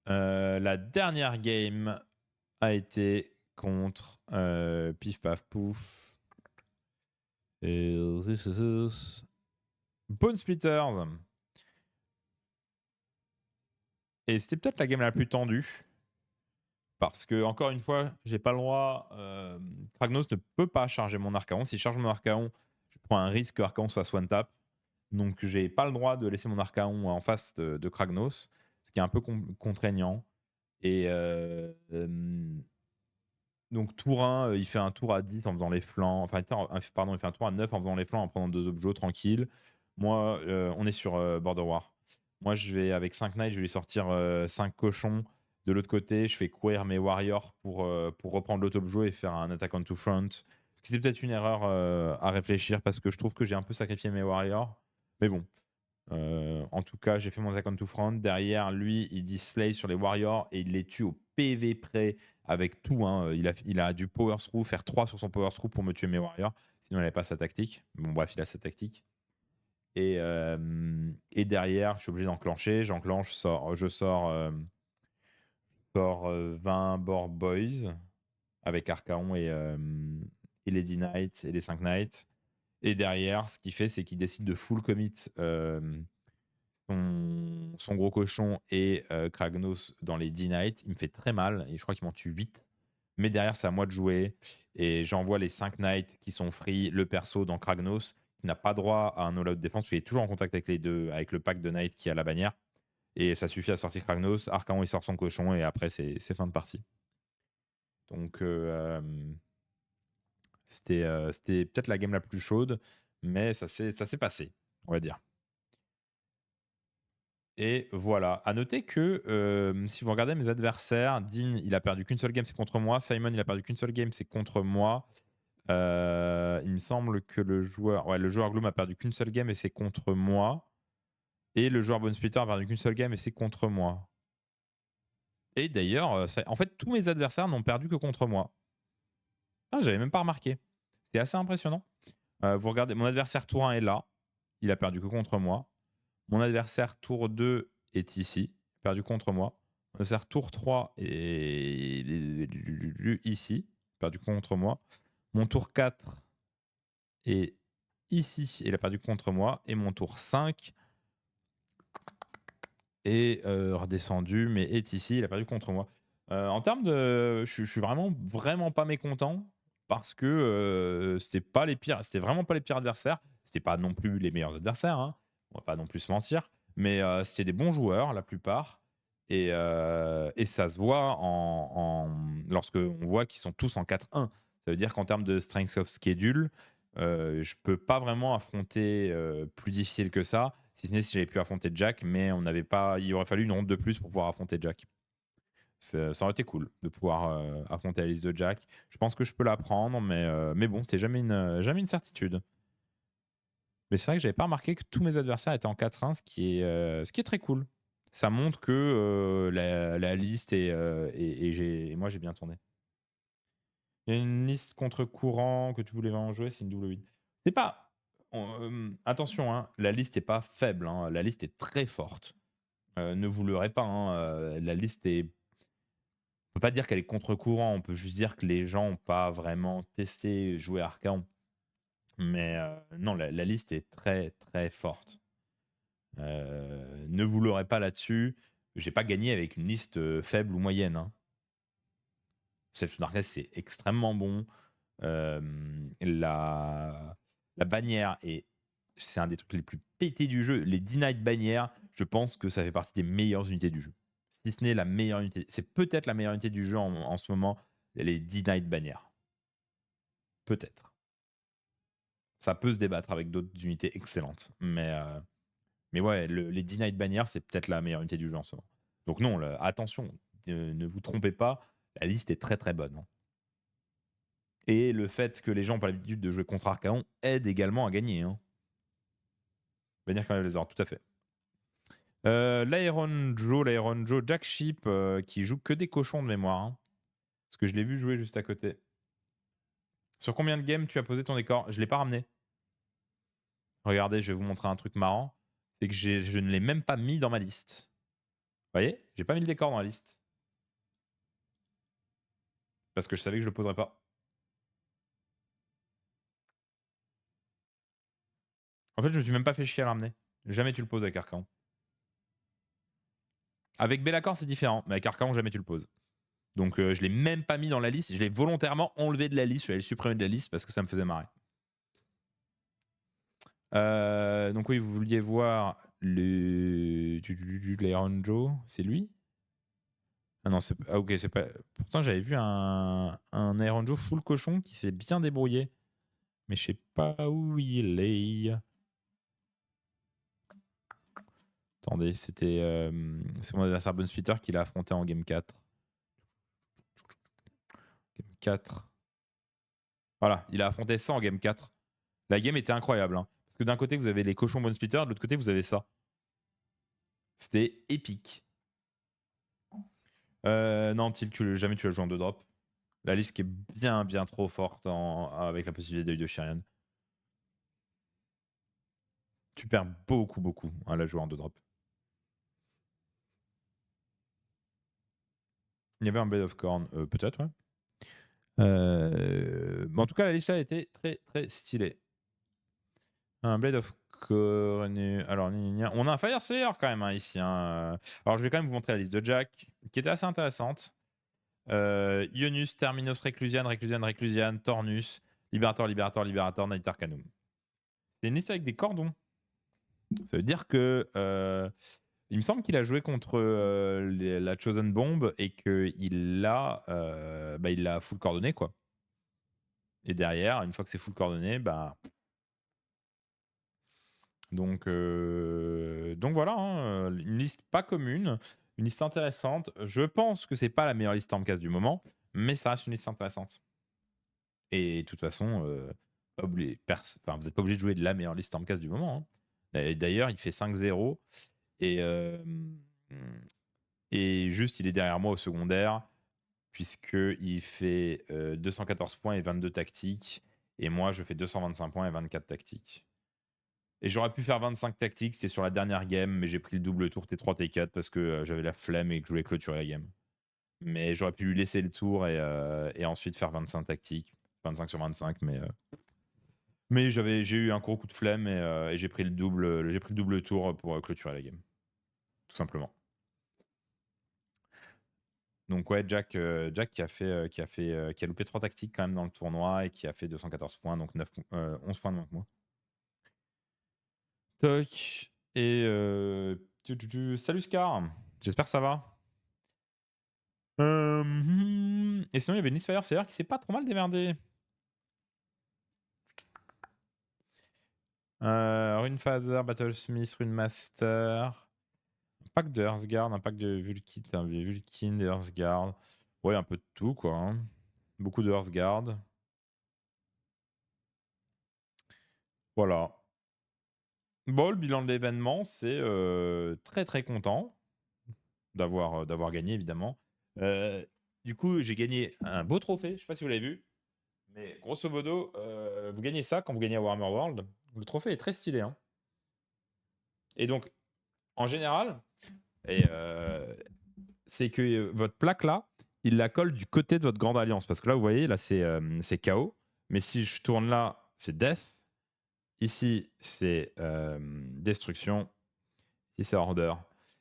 La dernière game a été contre Pif Paf Pouf et Bone Splitters. Et c'était peut-être la game la plus tendue. Parce que, encore une fois, j'ai pas le droit. Kragnos ne peut pas charger mon Archaon. Si je charge mon Archaon, je prends un risque que Archaon soit Swan Tap. Donc, j'ai pas le droit de laisser mon Archaon en face de Kragnos, ce qui est un peu contraignant. Et donc, tour 1, il fait un tour à 10 en faisant les flancs. Enfin, pardon, il fait un tour à 9 en faisant les flancs en prenant 2 objets tranquille. Moi, on est sur Border War. Moi, je vais avec 5 knights, je vais lui sortir 5 cochons. De l'autre côté, je fais courir mes warriors pour reprendre l'autre objet et faire un attack on two front. Ce qui était peut-être une erreur à réfléchir parce que je trouve que j'ai un peu sacrifié mes warriors. Mais bon, en tout cas, j'ai fait mon attack on two front. Derrière, lui, il dit slay sur les warriors et il les tue au PV près avec tout. Hein. Il a du power through, faire 3 sur son power through pour me tuer mes warriors. Sinon, il n'avait pas sa tactique. Bon, bref, il a sa tactique. Et derrière, je suis obligé d'enclencher. J'enclenche, je sors 20 board boys avec Archaon et Lady Knight et les 5 Knights. Et derrière, ce qu'il fait, c'est qu'il décide de full commit son gros cochon et Kragnos dans les 10 Knights. Il me fait très mal et je crois qu'il m'en tue 8. Mais derrière, c'est à moi de jouer. Et j'envoie les 5 Knights qui sont free, le perso dans Kragnos, qui n'a pas droit à un all-out défense, parce qu'il est toujours en contact avec les deux, avec le pack de Knights qui a la bannière. Et ça suffit à sortir Kragnos. Archaon, il sort son cochon et après, c'est fin de partie. Donc, c'était peut-être la game la plus chaude, mais ça s'est passé, on va dire. Et voilà. À noter que si vous regardez mes adversaires, Dean, il a perdu qu'une seule game, c'est contre moi. Simon, il a perdu qu'une seule game, c'est contre moi. Il me semble que le joueur Gloom a perdu qu'une seule game et c'est contre moi. Et le joueur Bone Splitter a perdu qu'une seule game et c'est contre moi. Et d'ailleurs, en fait, tous mes adversaires n'ont perdu que contre moi. Ah, j'avais même pas remarqué. C'était assez impressionnant. Vous regardez, mon adversaire tour 1 est là. Il a perdu que contre moi. Mon adversaire tour 2 est ici. Perdu contre moi. Mon adversaire tour 3 est ici. Perdu contre moi. Mon tour 4 est ici. Il a perdu contre moi. Et mon tour 5 est redescendu, mais est ici. Il a perdu contre moi. En termes de... Je suis vraiment pas mécontent. Parce que c'était vraiment pas les pires adversaires. C'était pas non plus les meilleurs adversaires, hein. On va pas non plus se mentir. Mais c'était des bons joueurs, la plupart. Et ça se voit lorsque on voit qu'ils sont tous en 4-1. Ça veut dire qu'en termes de strength of schedule, je peux pas vraiment affronter plus difficile que ça. Si ce n'est si j'avais pu affronter Jack, mais il aurait fallu une ronde de plus pour pouvoir affronter Jack. Ça aurait été cool de pouvoir affronter la liste de Jack. Je pense que je peux la prendre, mais bon, c'était jamais une certitude. Mais c'est vrai que j'avais pas remarqué que tous mes adversaires étaient en 4-1, ce qui est très cool. Ça montre que la liste et moi j'ai bien tourné. Il y a une liste contre-courant que tu voulais vraiment jouer, c'est une double win. C'est pas. Attention, hein, la liste n'est pas faible, hein, la liste est très forte. Ne vous leurrez pas, hein, la liste est. On peut pas dire qu'elle est contre-courant, on peut juste dire que les gens n'ont pas vraiment testé jouer Archaon. Mais non, la liste est très très forte. Ne vous l'aurez pas là-dessus. J'ai pas gagné avec une liste faible ou moyenne. Hein. Self Darkness, c'est extrêmement bon. La bannière, c'est un des trucs les plus pétés du jeu. Les Denied bannières, je pense que ça fait partie des meilleures unités du jeu. Si ce n'est la meilleure unité, c'est peut-être la meilleure unité du jeu en ce moment, les Denied bannières. Peut-être. Ça peut se débattre avec d'autres unités excellentes. Mais ouais, les Denied bannières, c'est peut-être la meilleure unité du jeu en ce moment. Donc non, attention, ne vous trompez pas, la liste est très très bonne. Hein. Et le fait que les gens n'ont pas l'habitude de jouer contre Archaon aide également à gagner. Hein. Bannière quand même les ordres, tout à fait. L'Iron Joe, Jack Sheep, qui joue que des cochons de mémoire. Hein. Parce que je l'ai vu jouer juste à côté. Sur combien de games tu as posé ton décor? Je ne l'ai pas ramené. Regardez, je vais vous montrer un truc marrant. C'est que je ne l'ai même pas mis dans ma liste. Vous voyez? J'ai pas mis le décor dans la liste. Parce que je savais que je le poserais pas. En fait, je me suis même pas fait chier à le ramener. Jamais tu le poses avec Arcan. Avec Bellacore, c'est différent, mais avec Arcan, jamais tu le poses. Donc je l'ai même pas mis dans la liste. Je l'ai volontairement enlevé de la liste. Je suis allé le supprimer de la liste parce que ça me faisait marrer. Donc oui, vous vouliez voir l'Iron Joe. C'est lui? Ah non, ah, ok, c'est pas. Pourtant, j'avais vu un Iron Joe full cochon qui s'est bien débrouillé. Mais je sais pas où il est. Attendez, c'était. C'est mon adversaire Bone Splitter qui l'a affronté en Game 4. Game 4. Voilà, il a affronté ça en Game 4. La game était incroyable. Hein. Parce que d'un côté, vous avez les cochons Bone Splitter, de l'autre côté, vous avez ça. C'était épique. Non, jamais tu l'as joué en 2 drop. La liste qui est bien, bien trop forte avec la possibilité d'œil de Shirian. Tu perds beaucoup, beaucoup à la jouer en 2 drop. Il y avait un Blade of Corn, peut-être, ouais. Mais en tout cas, la liste là était très, très stylée. Un Blade of Corn. Alors, on a un Fire Slayer quand même hein, ici. Hein. Alors, je vais quand même vous montrer la liste de Jack, qui était assez intéressante. Ionus, Terminus, Reclusian, Tornus, Liberator, Night Arcanum. C'est une liste avec des cordons. Ça veut dire que il me semble qu'il a joué contre la Chosen Bomb et qu'il l'a il l'a full coordonné quoi. Et derrière, une fois que c'est full coordonné, donc voilà, hein, une liste pas commune, une liste intéressante. Je pense que c'est pas la meilleure liste Stormcast du moment, mais ça reste une liste intéressante. Et de toute façon, vous n'êtes pas obligé de jouer de la meilleure liste Stormcast du moment. Hein. D'ailleurs, il fait 5-0 et juste, il est derrière moi au secondaire, puisqu'il fait 214 points et 22 tactiques. Et moi, je fais 225 points et 24 tactiques. Et j'aurais pu faire 25 tactiques, c'était sur la dernière game, mais j'ai pris le double tour T3, T4 parce que j'avais la flemme et que je voulais clôturer la game. Mais j'aurais pu lui laisser le tour et ensuite faire 25 tactiques. 25 sur 25, mais j'ai eu un gros coup de flemme et j'ai pris le double tour pour clôturer la game. Tout simplement. Donc ouais, Jack qui a loupé 3 tactiques quand même dans le tournoi et qui a fait 214 points, donc 11 points de moins que moi. Toc. Et salut Scar, j'espère que ça va. Et sinon il y avait Nisfire Slayer qui s'est pas trop mal démerdé. Runefather, Battlesmith, Runemaster. Un pack de Hearthguard, un pack de Vulkin, de Hearthguard. Ouais, un peu de tout, quoi. Hein. Beaucoup de Hearthguard. Voilà. Bon, le bilan de l'événement, c'est très très content d'avoir gagné, évidemment. Du coup, j'ai gagné un beau trophée, je sais pas si vous l'avez vu. Mais grosso modo, vous gagnez ça quand vous gagnez à Warhammer World. Le trophée est très stylé. Hein. Et donc, en général, c'est que votre plaque là, il la colle du côté de votre grande alliance. Parce que là, vous voyez, là, c'est chaos. Mais si je tourne là, c'est death. Ici, c'est destruction. Ici, c'est order.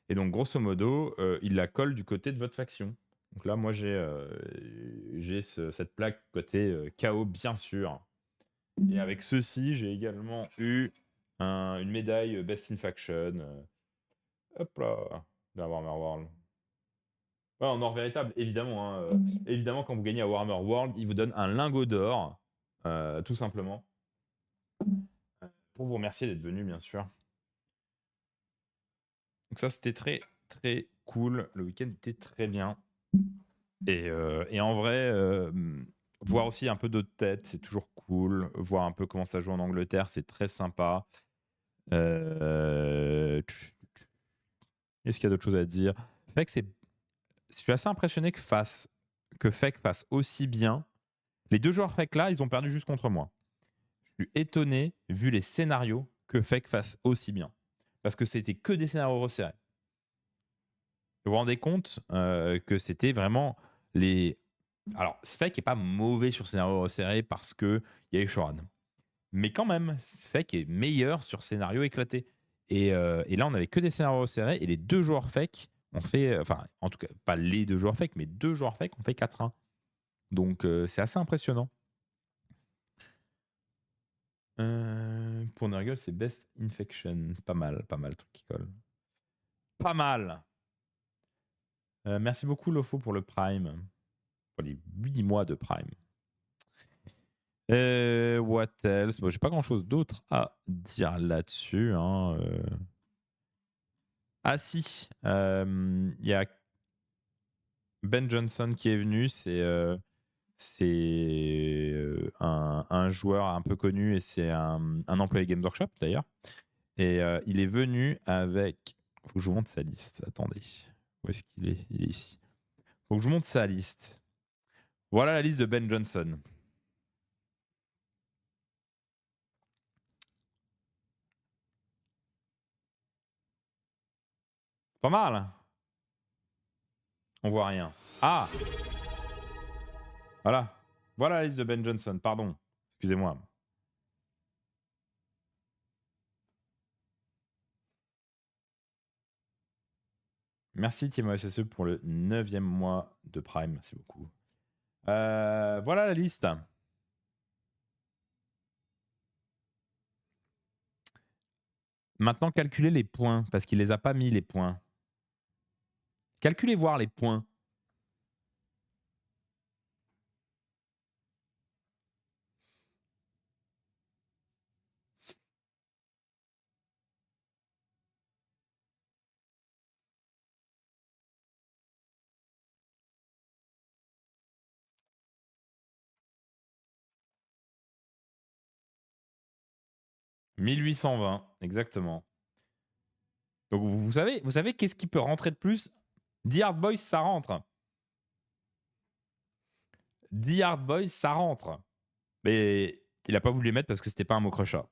Et donc, grosso modo, il la colle du côté de votre faction. Donc là, moi, j'ai cette plaque côté chaos, bien sûr. Et avec ceci, j'ai également eu une médaille Best in Faction. Hop là, de Warhammer World. Ouais, en or véritable, évidemment. Hein, évidemment, quand vous gagnez à Warhammer World, il vous donne un lingot d'or, tout simplement. Pour vous remercier d'être venu, bien sûr. Donc ça, c'était très, très cool. Le week-end était très bien. Et en vrai, voir aussi un peu d'autres têtes, c'est toujours cool. Voir un peu comment ça joue en Angleterre, c'est très sympa. Est-ce qu'il y a d'autres choses à dire? Je suis assez impressionné que Fake fasse aussi bien. Les 2 joueurs Fake là, ils ont perdu juste contre moi. Je suis étonné, vu les scénarios, que Fake fasse aussi bien. Parce que c'était que des scénarios resserrés. Vous vous rendez compte que c'était vraiment les Alors, Sfek est pas mauvais sur scénario resserré parce qu'il y a Eshoran. Mais quand même, Fake est meilleur sur scénario éclaté. Et là, on n'avait que des scénarios resserrés et les deux joueurs Fake ont fait, enfin, en tout cas, pas les deux joueurs Fake, mais deux joueurs Fake ont fait 4-1. Donc, c'est assez impressionnant. Pour Nurgle, c'est Best Infection. Pas mal, truc qui colle. Pas mal. Merci beaucoup, Lofo, pour le Prime. Pour les 8 mois de Prime. What else? Bon, j'ai pas grand chose d'autre à dire là-dessus. Hein. Ah si, il y a Ben Johnson qui est venu. C'est un joueur un peu connu et c'est un employé Games Workshop d'ailleurs. Et il est venu avec. Faut que je vous montre sa liste. Attendez. Où est-ce qu'il est? Il est ici. Faut que je vous montre sa liste. Voilà la liste de Ben Johnson. Pas mal. Hein. On voit rien. Ah, voilà. Voilà la liste de Ben Johnson. Pardon. Excusez-moi. Merci Timo SSE pour le 9e mois de Prime. Merci beaucoup. Voilà la liste. Maintenant, calculez les points, parce qu'il les a pas mis, les points. Calculez voir les points. « 1820, exactement. Donc vous savez qu'est-ce qui peut rentrer de plus? The Hard Boys, ça rentre. The Hard Boys, ça rentre. Mais il a pas voulu les mettre parce que c'était pas un mot crochat.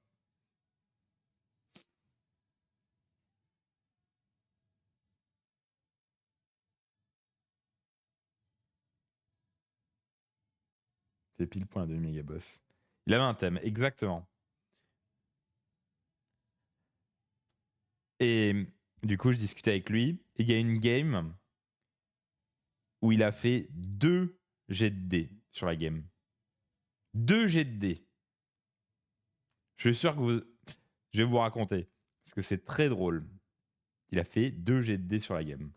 C'est pile point de Megaboss. Il avait un thème, exactement. Et du coup, je discutais avec lui. Et il y a une game où il a fait 2 jets de dés sur la game. 2 jets de dés. Je suis sûr que je vais vous raconter. Parce que c'est très drôle. Il a fait 2 jets de dés sur la game.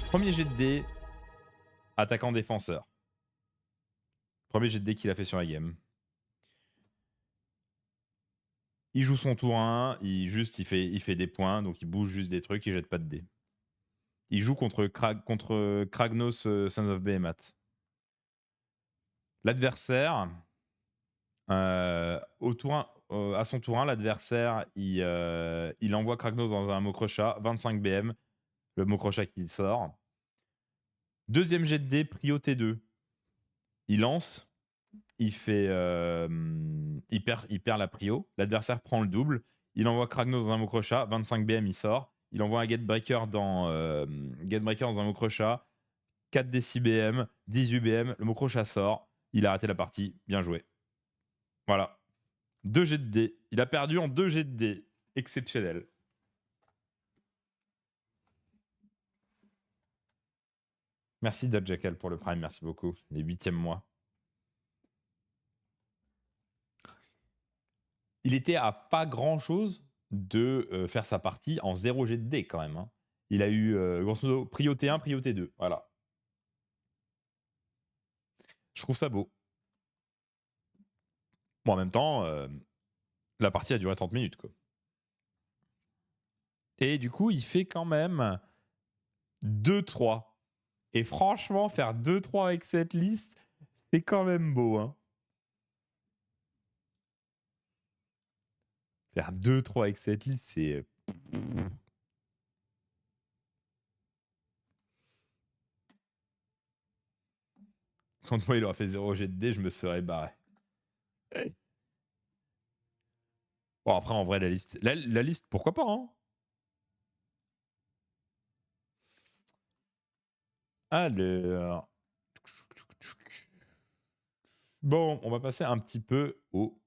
Premier jet de dés, attaquant-défenseur. Premier jet de dés qu'il a fait sur la game. Il joue son tour 1, il fait des points, donc il bouge juste des trucs, il jette pas de dés. Il joue contre Kragnos Sons of Behemoth. L'adversaire, à son tour 1, l'adversaire, il envoie Kragnos dans un Mokrocha, 25 BM, le Mokrocha qui sort. Deuxième jet de dés, prio T2. Il lance, il perd la prio, l'adversaire prend le double, il envoie Kragnos dans un Mokrocha, 25 BM, il sort. Il envoie un Gatebreaker dans un Mokrocha, 4 décibm, 18 BM, le Mokrocha sort, il a arrêté la partie, bien joué. Voilà. 2 jets de dés. Il a perdu en 2 jets de dés. Exceptionnel. Merci Dad Jackal pour le Prime, merci beaucoup. Les 8e mois. Il était à pas grand chose de faire sa partie en 0 jet de dés quand même. Hein. Il a eu, grosso modo, prio T1, prio T2. Voilà. Je trouve ça beau. Bon, en même temps, la partie a duré 30 minutes. Quoi. Et du coup, il fait quand même 2-3. Et franchement, faire 2-3 avec cette liste, c'est quand même beau. Hein. Faire 2-3 avec cette liste, c'est... Quand moi, il aurait fait 0 jet de dés, je me serais barré. Bon, après, en vrai, la liste, pourquoi pas hein. Alors. Bon, on va passer un petit peu au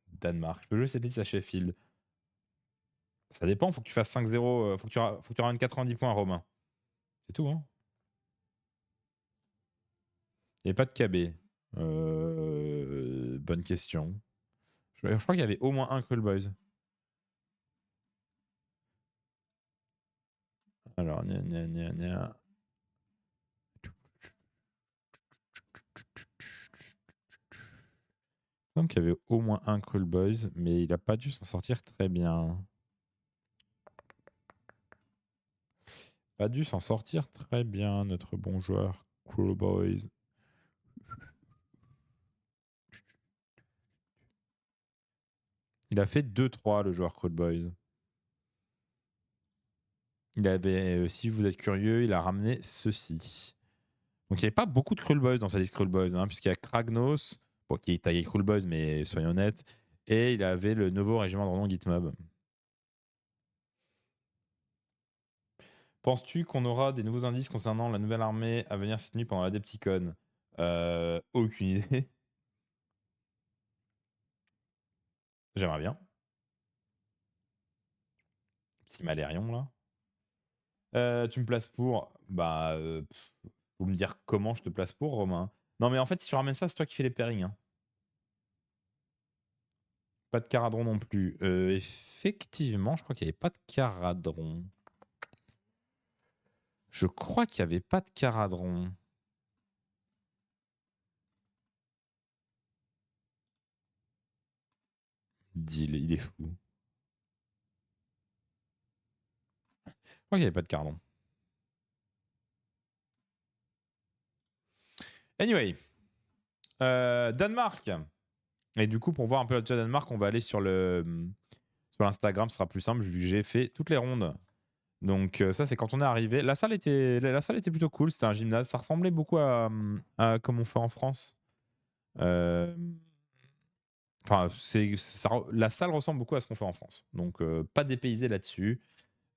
Danemark. Je peux jouer cette liste à Sheffield. Ça dépend, faut que tu fasses 5-0. Faut que tu ramènes 90 points à Romain. C'est tout, hein. Il n'y avait pas de KB. Bonne question. Je crois qu'il y avait au moins un Cruel Boys. Alors, Il me semble qu'il y avait au moins un Cruel Boys, mais il n'a pas dû s'en sortir très bien. Pas dû s'en sortir très bien, notre bon joueur Cruel Boys. Il a fait 2-3, le joueur Cruel Boys. Il avait, si vous êtes curieux, il a ramené ceci. Donc il n'y avait pas beaucoup de Cruel Boys dans sa liste Cruel Boys, hein, puisqu'il y a Kragnos, bon, qui est tagué Cruel Boys, mais soyons honnêtes, et il avait le nouveau régiment de renom Gitmob. Penses-tu qu'on aura des nouveaux indices concernant la nouvelle armée à venir cette nuit pendant la Adepticon? Aucune idée. J'aimerais bien. Petit Malérion, là. Tu me places pour... Bah, faut me dire comment je te place pour, Romain. Non, mais en fait, si tu ramènes ça, c'est toi qui fais les pairings. Hein. Pas de Caradron non plus. Effectivement, je crois qu'il n'y avait pas de Caradron. Je crois qu'il n'y avait pas de Caradron. Il est fou. Je crois qu'il n'y avait pas de Caradron. Anyway. Danemark. Et du coup, pour voir un peu la Danemark, on va aller sur l'Instagram, ce sera plus simple. J'ai fait toutes les rondes. Donc ça, c'est quand on est arrivé. La salle était plutôt cool. C'était un gymnase. Ça ressemblait beaucoup à comme on fait en France. Enfin, la salle ressemble beaucoup à ce qu'on fait en France. Donc pas dépaysé là-dessus.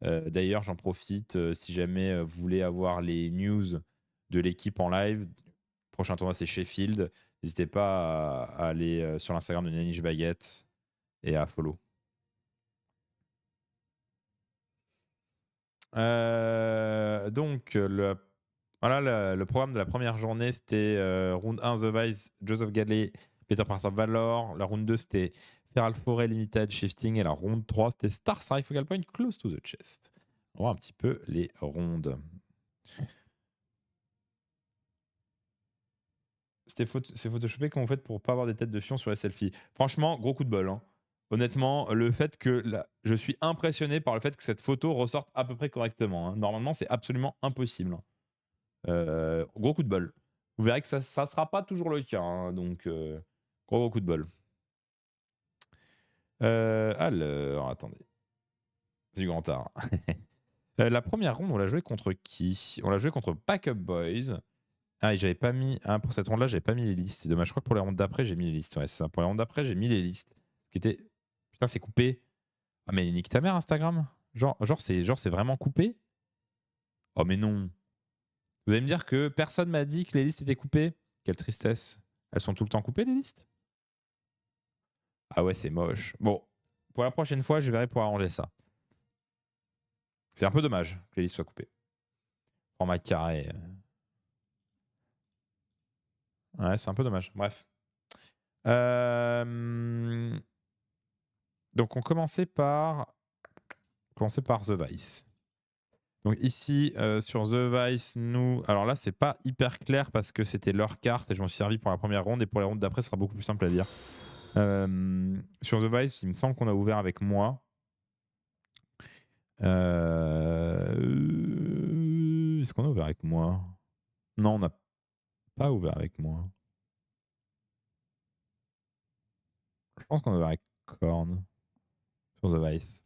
D'ailleurs, j'en profite si jamais vous voulez avoir les news de l'équipe en live. Prochain tournoi, c'est Sheffield. N'hésitez pas à aller sur l'Instagram de Naniche Baguette et à follow. Donc, le programme de la première journée, c'était round 1, The Vice, Joseph Galley, Peter Parker Valor. La round 2, c'était Feral Foray Limited Shifting. Et la round 3, c'était Star Strike Focal Point Close to the Chest. On va voir un petit peu les rondes. C'est photoshopé comment vous faites pour pas avoir des têtes de fion sur les selfies. Franchement, gros coup de bol. Hein. Honnêtement, le fait que je suis impressionné par le fait que cette photo ressorte à peu près correctement. Hein. Normalement, c'est absolument impossible. Gros coup de bol. Vous verrez que ça ne sera pas toujours le cas. Hein, donc, gros coup de bol. Alors, attendez. C'est du grand art. La première ronde, on l'a joué contre qui? On l'a joué contre Backup Boys. Ah, et j'avais pas mis. Ah, pour cette ronde-là, j'avais pas mis les listes. C'est dommage. Je crois que pour les rondes d'après, j'ai mis les listes. Ouais, c'est ça. Pour les rondes d'après, j'ai mis les listes. Qui était. Putain, c'est coupé. Ah, mais nique ta mère, Instagram. Genre c'est vraiment coupé. Oh, mais non. Vous allez me dire que personne m'a dit que les listes étaient coupées. Quelle tristesse. Elles sont tout le temps coupées, les listes? Ah ouais, c'est moche. Bon, pour la prochaine fois, je verrai pour arranger ça. C'est un peu dommage que les listes soient coupées. Format carré. Ouais, c'est un peu dommage. Bref. Donc, on commençait par The Vice. Donc ici, sur The Vice, nous... Alors là, c'est pas hyper clair parce que c'était leur carte et je m'en suis servi pour la première ronde. Et pour les rondes d'après, ce sera beaucoup plus simple à dire. Sur The Vice, il me semble qu'on a ouvert avec moi. Est-ce qu'on a ouvert avec moi? Non, on n'a pas ouvert avec moi. Je pense qu'on a ouvert avec Korn sur The Vice.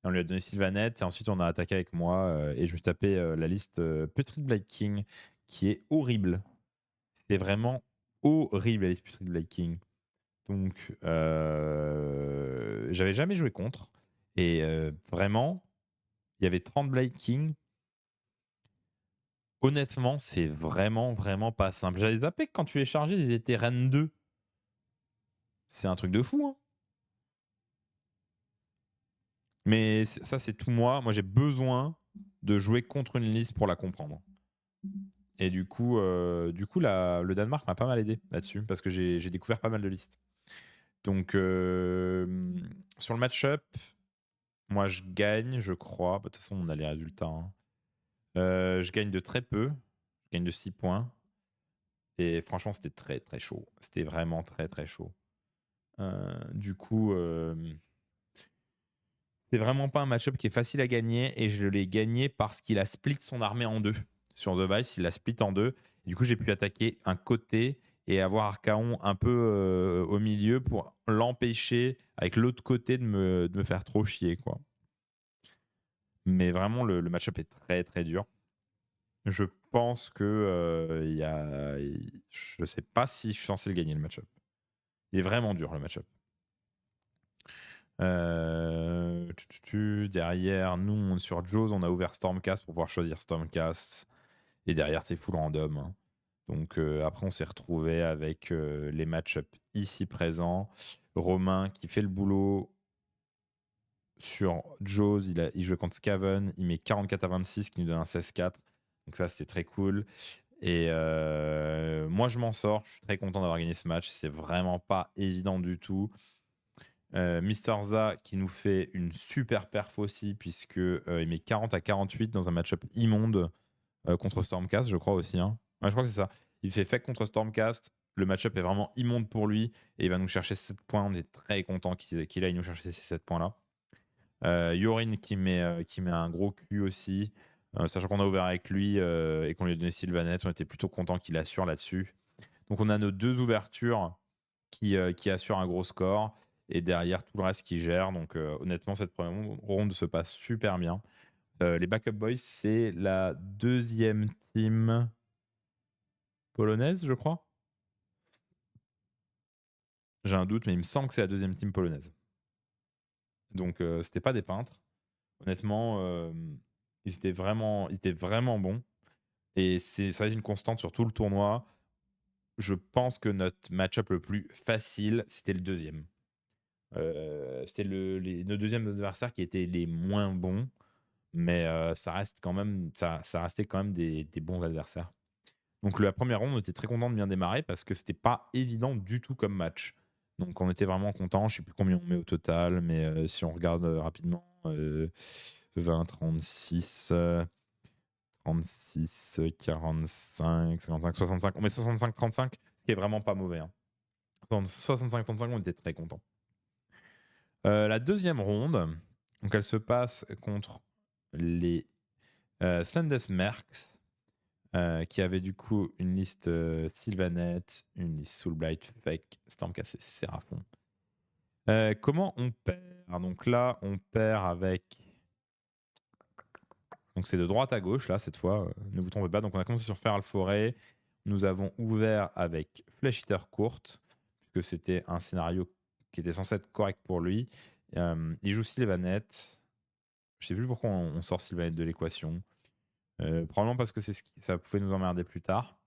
On lui a donné Sylvanette et ensuite on a attaqué avec moi et je me suis tapé la liste Putrid Blight King qui est horrible. C'était vraiment horrible la liste Putrid Blight King. Donc j'avais jamais joué contre et vraiment il y avait 30 Blight King. Honnêtement, c'est vraiment, vraiment pas simple. J'avais zappé que quand tu les chargeais, ils étaient Rennes 2. C'est un truc de fou, hein. Mais ça, c'est tout moi. Moi, j'ai besoin de jouer contre une liste pour la comprendre. Et du coup, le Danemark m'a pas mal aidé là-dessus, parce que j'ai découvert pas mal de listes. Donc, sur le match-up, moi, je gagne, je crois. De toute façon, on a les résultats, hein. Je gagne de très peu. Je gagne de 6 points. Et franchement, c'était très, très chaud. C'était vraiment très, très chaud. Du coup, c'est vraiment pas un match-up qui est facile à gagner. Et je l'ai gagné parce qu'il a split son armée en deux. Sur The Vice, il l'a split en deux. Et du coup, j'ai pu attaquer un côté et avoir Archaon un peu au milieu pour l'empêcher, avec l'autre côté, de me faire trop chier, quoi. Mais vraiment, le match-up est très, très dur. Je pense que je sais pas si je suis censé le gagner, le match-up. Il est vraiment dur, le match-up. Derrière, nous, sur Jaws, on a ouvert Stormcast pour pouvoir choisir Stormcast. Et derrière, c'est full random, hein. Donc après, on s'est retrouvé avec les match-up ici présents. Romain qui fait le boulot sur Jaws. Il joue contre Scaven. Il met 44 à 26, qui nous donne un 16-4. Donc ça, c'était très cool. Et moi, je m'en sors. Je suis très content d'avoir gagné ce match. C'est vraiment pas évident du tout. Mister Za qui nous fait une super perf aussi, puisque il met 40 à 48 dans un match-up immonde contre Stormcast, je crois aussi, hein. Ouais, je crois que c'est ça. Il fait fake contre Stormcast. Le match-up est vraiment immonde pour lui et il va nous chercher 7 points. On est très content qu'il aille nous chercher ces 7 points-là. Yorin qui met un gros cul aussi. Sachant qu'on a ouvert avec lui et qu'on lui a donné Sylvanette, on était plutôt content qu'il assure là-dessus. Donc on a nos deux ouvertures qui assurent un gros score et derrière tout le reste qui gère. Donc honnêtement, cette première ronde se passe super bien. Les Backup Boys, c'est la deuxième team polonaise, je crois. J'ai un doute, mais il me semble que c'est la deuxième team polonaise. Donc c'était pas des peintres. Honnêtement, ils étaient vraiment bons. Et ça va être une constante sur tout le tournoi. Je pense que notre match-up le plus facile, c'était le deuxième. C'était nos deuxièmes adversaires qui étaient les moins bons, mais ça restait quand même des bons adversaires. Donc la première ronde, on était très content de bien démarrer parce que c'était pas évident du tout comme match. Donc on était vraiment content. Je sais plus combien on met au total, mais si on regarde rapidement, 20, 36, 36, 45, 55, 65. On met 65, 35, ce qui est vraiment pas mauvais, hein. 65, 35, on était très content. La deuxième ronde, donc elle se passe contre les Slendes Mercs, qui avait du coup une liste Sylvanette, une liste Soulblight, Fake, Stormcast et Seraphon. Comment on perd? Donc là, on perd avec. Donc c'est de droite à gauche, là, cette fois, ne vous trompez pas. Donc on a commencé sur Feral Forêt. Nous avons ouvert avec Flesh Eater courte, puisque c'était un scénario qui était censé être correct pour lui. Il joue Sylvanette. Je sais plus pourquoi on sort Sylvanette de l'équation. Probablement parce que ça pouvait nous emmerder plus tard.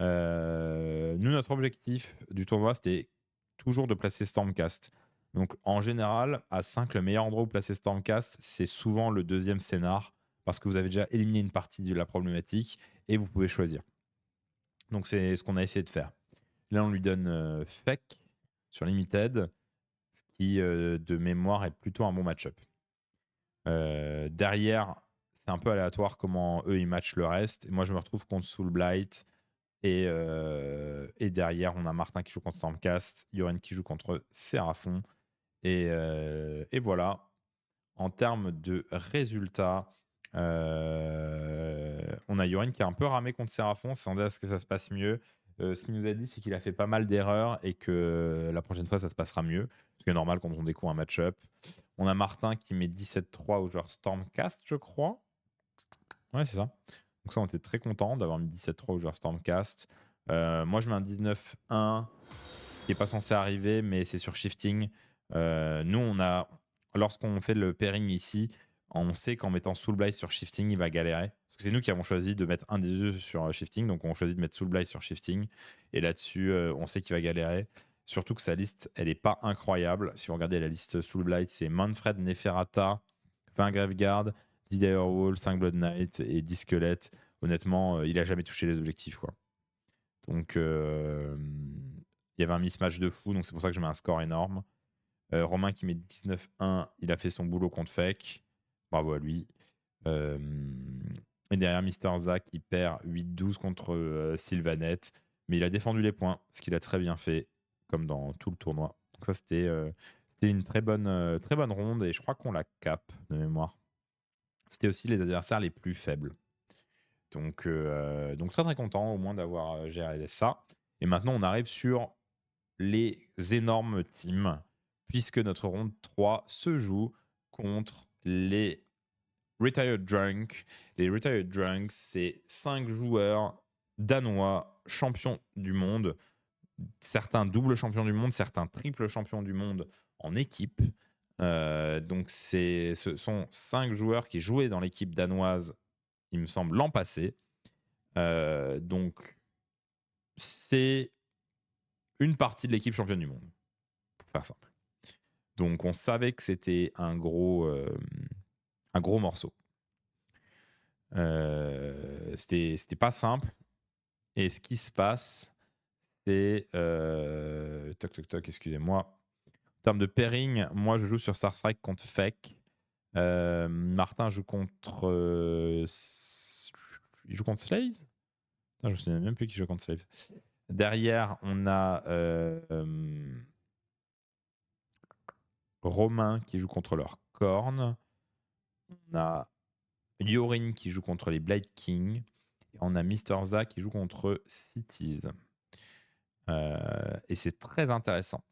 Nous, notre objectif du tournoi, c'était toujours de placer Stormcast. Donc, en général, à 5, le meilleur endroit où placer Stormcast, c'est souvent le deuxième scénar, parce que vous avez déjà éliminé une partie de la problématique et vous pouvez choisir. Donc, c'est ce qu'on a essayé de faire. Là, on lui donne Fake sur Limited, ce qui, de mémoire, est plutôt un bon match-up. Derrière, c'est un peu aléatoire comment eux, ils matchent le reste. Et moi, je me retrouve contre Soulblight. Et derrière, on a Martin qui joue contre Stormcast, Yoren qui joue contre Seraphon. Et voilà. En termes de résultats, on a Yoren qui a un peu ramé contre Seraphon, s'attendait à ce que ça se passe mieux. Ce qu'il nous a dit, c'est qu'il a fait pas mal d'erreurs et que la prochaine fois, ça se passera mieux. Ce qui est normal quand on découvre un match-up. On a Martin qui met 17-3 au joueur Stormcast, je crois. Ouais, c'est ça. Donc ça, on était très content d'avoir mis 17-3 au joueur Stormcast. Moi, je mets un 19-1, ce qui n'est pas censé arriver, mais c'est sur shifting. Nous, lorsqu'on fait le pairing ici, On sait qu'en mettant Soul Blight sur Shifting, il va galérer. Parce que c'est nous qui avons choisi de mettre un des deux sur Shifting, donc on choisit de mettre Soul Blight sur Shifting. Et là-dessus, on sait qu'il va galérer. Surtout que sa liste, elle n'est pas incroyable. Si vous regardez la liste Soul Blight, c'est Manfred Neferata, 20 Graveguard, 10 Direwall, 5 Blood Knight et 10 squelettes. Honnêtement, il a jamais touché les objectifs, quoi. Donc, il y avait un mismatch de fou, donc c'est pour ça que je mets un score énorme. Romain qui met 19-1, il a fait son boulot contre Fake. Bravo à lui. Et derrière, Mister Zach, il perd 8-12 contre Sylvanette. Mais il a défendu les points, ce qu'il a très bien fait, comme dans tout le tournoi. Donc ça, c'était une très bonne ronde, et je crois qu'on la cap de mémoire. C'était aussi les adversaires les plus faibles. Donc très très content au moins d'avoir géré ça. Et maintenant, on arrive sur les énormes teams, puisque notre ronde 3 se joue contre les Retired Drunk. Les Retired Drunk, c'est 5 joueurs danois, champions du monde, certains doubles champions du monde, certains triples champions du monde en équipe. Donc ce sont 5 joueurs qui jouaient dans l'équipe danoise, il me semble, l'an passé. Donc c'est une partie de l'équipe championne du monde, pour faire simple. Donc on savait que c'était un gros morceau. C'était pas simple. Et ce qui se passe, c'est excusez-moi. En termes de pairing, moi je joue sur Star Strike contre Fake. Martin joue contre il joue contre Slaves. Je ne me souviens même plus qui joue contre Slaves. Derrière, on a Romain qui joue contre leur Korn. On a Yorin qui joue contre les Blade King. Et on a Mister Za qui joue contre Cities. Et c'est très intéressant.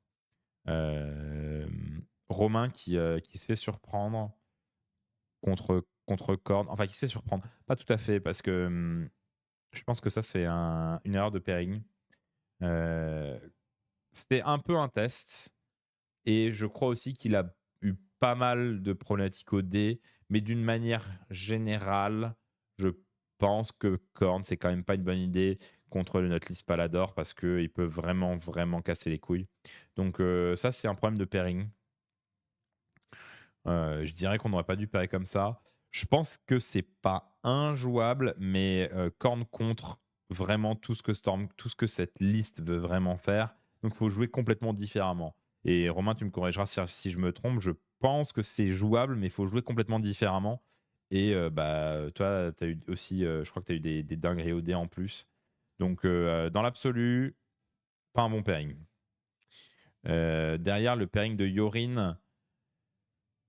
Romain qui se fait surprendre contre Korn. Enfin, qui se fait surprendre. Pas tout à fait, parce que je pense que ça, c'est une erreur de pairing. C'était un peu un test. Et je crois aussi qu'il a eu pas mal de problématiques au dé. Mais d'une manière générale, je pense que Korn, c'est quand même pas une bonne idée contre le Nautilus Palador, parce qu'il peut vraiment, vraiment casser les couilles. Donc ça, c'est un problème de pairing. Je dirais qu'on n'aurait pas dû pairer comme ça. Je pense que c'est pas injouable, mais Korn contre vraiment tout ce que cette liste veut vraiment faire. Donc il faut jouer complètement différemment. Et Romain, tu me corrigeras si je me trompe. Je pense que c'est jouable, mais il faut jouer complètement différemment. Et toi, tu as eu aussi, je crois que tu as eu des dingueries au dé en plus. Donc dans l'absolu, pas un bon pairing. Derrière le pairing de Yorin,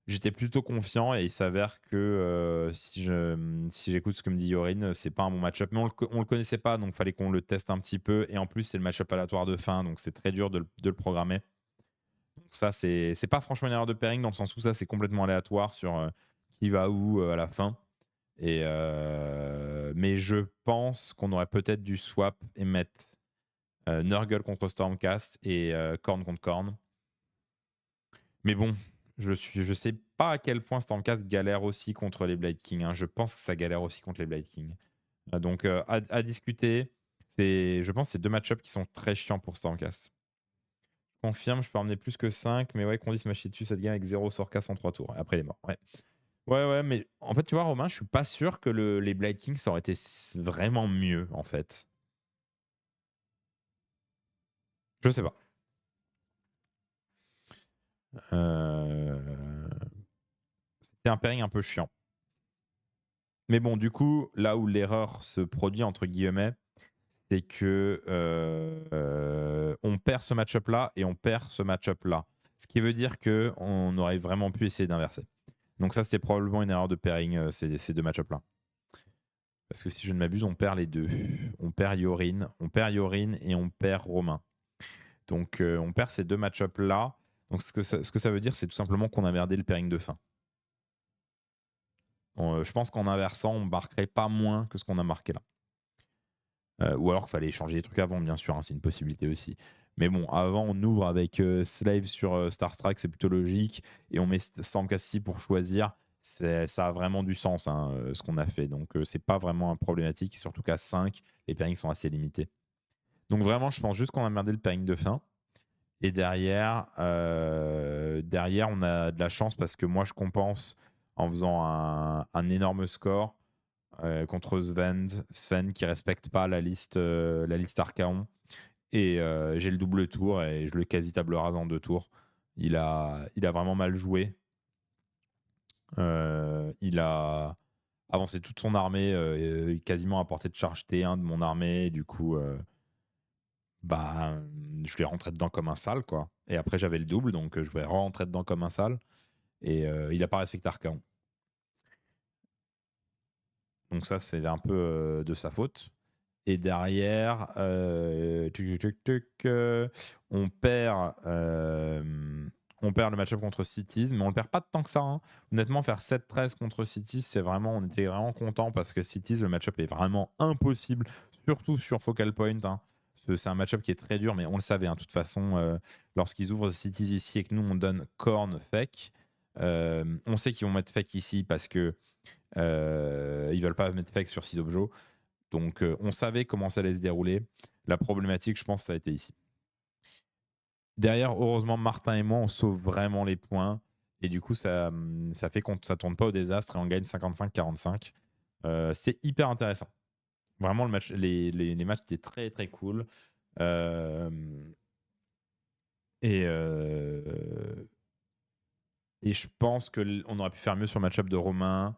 j'étais plutôt confiant, et il s'avère que si j'écoute ce que me dit Yorin, c'est pas un bon match-up. Mais on le connaissait pas, donc il fallait qu'on le teste un petit peu. Et en plus, c'est le match-up aléatoire de fin, donc c'est très dur de le programmer. Donc ça, c'est pas franchement une erreur de pairing, dans le sens où ça, c'est complètement aléatoire sur qui va où à la fin. Mais je pense qu'on aurait peut-être dû swap et mettre Nurgle contre Stormcast et Korn contre Korn. Mais bon, je sais pas à quel point Stormcast galère aussi contre les Blade King. Hein. Je pense que ça galère aussi contre les Blade King. Donc à discuter. Je pense que c'est 2 match-ups qui sont très chiants pour Stormcast. Je confirme, je peux emmener plus que 5, mais ouais, qu'on dise mâcher dessus, ça devient avec 0 sur casse en 3 tours. Et après, il est mort. Ouais, mais en fait, tu vois, Romain, je suis pas sûr que les Blade Kings, ça aurait été vraiment mieux, en fait. Je sais pas. C'était un pairing un peu chiant. Mais bon, du coup, là où l'erreur se produit, entre guillemets, c'est que on perd ce match-up-là et on perd ce match-up-là. Ce qui veut dire qu'on aurait vraiment pu essayer d'inverser. Donc ça, c'était probablement une erreur de pairing, ces 2 match-up-là. Parce que si je ne m'abuse, on perd les 2. On perd Yorin et on perd Romain. Donc on perd ces 2 match-up-là. Donc ce que ça veut dire, c'est tout simplement qu'on a merdé le pairing de fin. Je pense qu'en inversant, on marquerait pas moins que ce qu'on a marqué là. Ou alors qu'il fallait changer les trucs avant, bien sûr, hein, c'est une possibilité aussi. Mais bon, avant, on ouvre avec Slave sur Star Strike, c'est plutôt logique. Et on met Stormcast ici pour choisir. ça a vraiment du sens, hein, ce qu'on a fait. Donc, c'est pas vraiment un problématique. Et surtout qu'à 5, les pairings sont assez limités. Donc, vraiment, je pense juste qu'on a merdé le pairing de fin. Et derrière, on a de la chance parce que moi, je compense en faisant un énorme score contre Sven qui respecte pas la liste Archaon. Et j'ai le double tour et je le quasi table rase en 2 tours. Il a vraiment mal joué. Il a avancé toute son armée, quasiment à portée de charge T1 de mon armée. Et du coup, je lui ai rentré dedans comme un sale, quoi. Et après, j'avais le double, donc je vais rentrer dedans comme un sale. Et il n'a pas respecté Archaon. Donc ça, c'est un peu de sa faute. Et derrière, on perd le match-up contre Cities, mais on le perd pas tant que ça, hein. Honnêtement, faire 7-13 contre Cities, on était vraiment content parce que Cities, le match-up est vraiment impossible, surtout sur Focal Point, hein. C'est un match-up qui est très dur, mais on le savait, hein, de toute façon, lorsqu'ils ouvrent Cities ici et que nous on donne Korn Fake, on sait qu'ils vont mettre Fake ici parce que ils veulent pas mettre Fake sur 6 objets. Donc, on savait comment ça allait se dérouler. La problématique, je pense, ça a été ici. Derrière, heureusement, Martin et moi, on sauve vraiment les points. Et du coup, ça fait qu'on ne tourne pas au désastre et on gagne 55-45. C'était hyper intéressant. Vraiment, les matchs étaient très, très cool. Et je pense qu'on aurait pu faire mieux sur le match-up de Romain.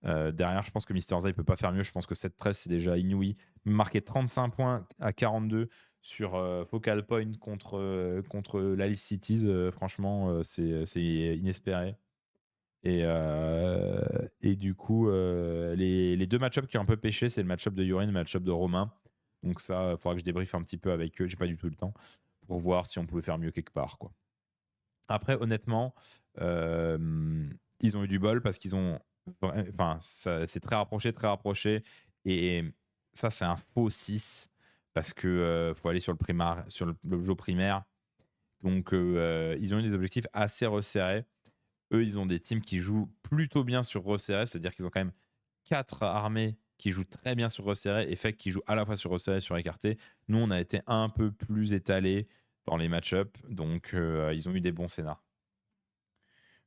Derrière, je pense que Mister Z ne peut pas faire mieux. Je pense que 7-13, c'est déjà inouï. Marquer 35 points à 42 sur Focal Point contre l'Alice Cities, franchement, c'est inespéré. Et du coup, les 2 match-ups qui ont un peu pêché, c'est le match-up de Yorin et le match-up de Romain. Donc ça, il faudra que je débriefe un petit peu avec eux. J'ai pas du tout le temps pour voir si on pouvait faire mieux quelque part, quoi. Après, honnêtement, ils ont eu du bol parce qu'ils ont. Enfin, c'est très rapproché. Et ça, c'est un faux 6 parce que faut aller sur le jeu primaire. Donc, ils ont eu des objectifs assez resserrés. Eux, ils ont des teams qui jouent plutôt bien sur resserré, c'est-à-dire qu'ils ont quand même 4 armées qui jouent très bien sur resserré et Fake qui joue à la fois sur resserré et sur écarté. Nous, on a été un peu plus étalés dans les match-ups, donc ils ont eu des bons scénars.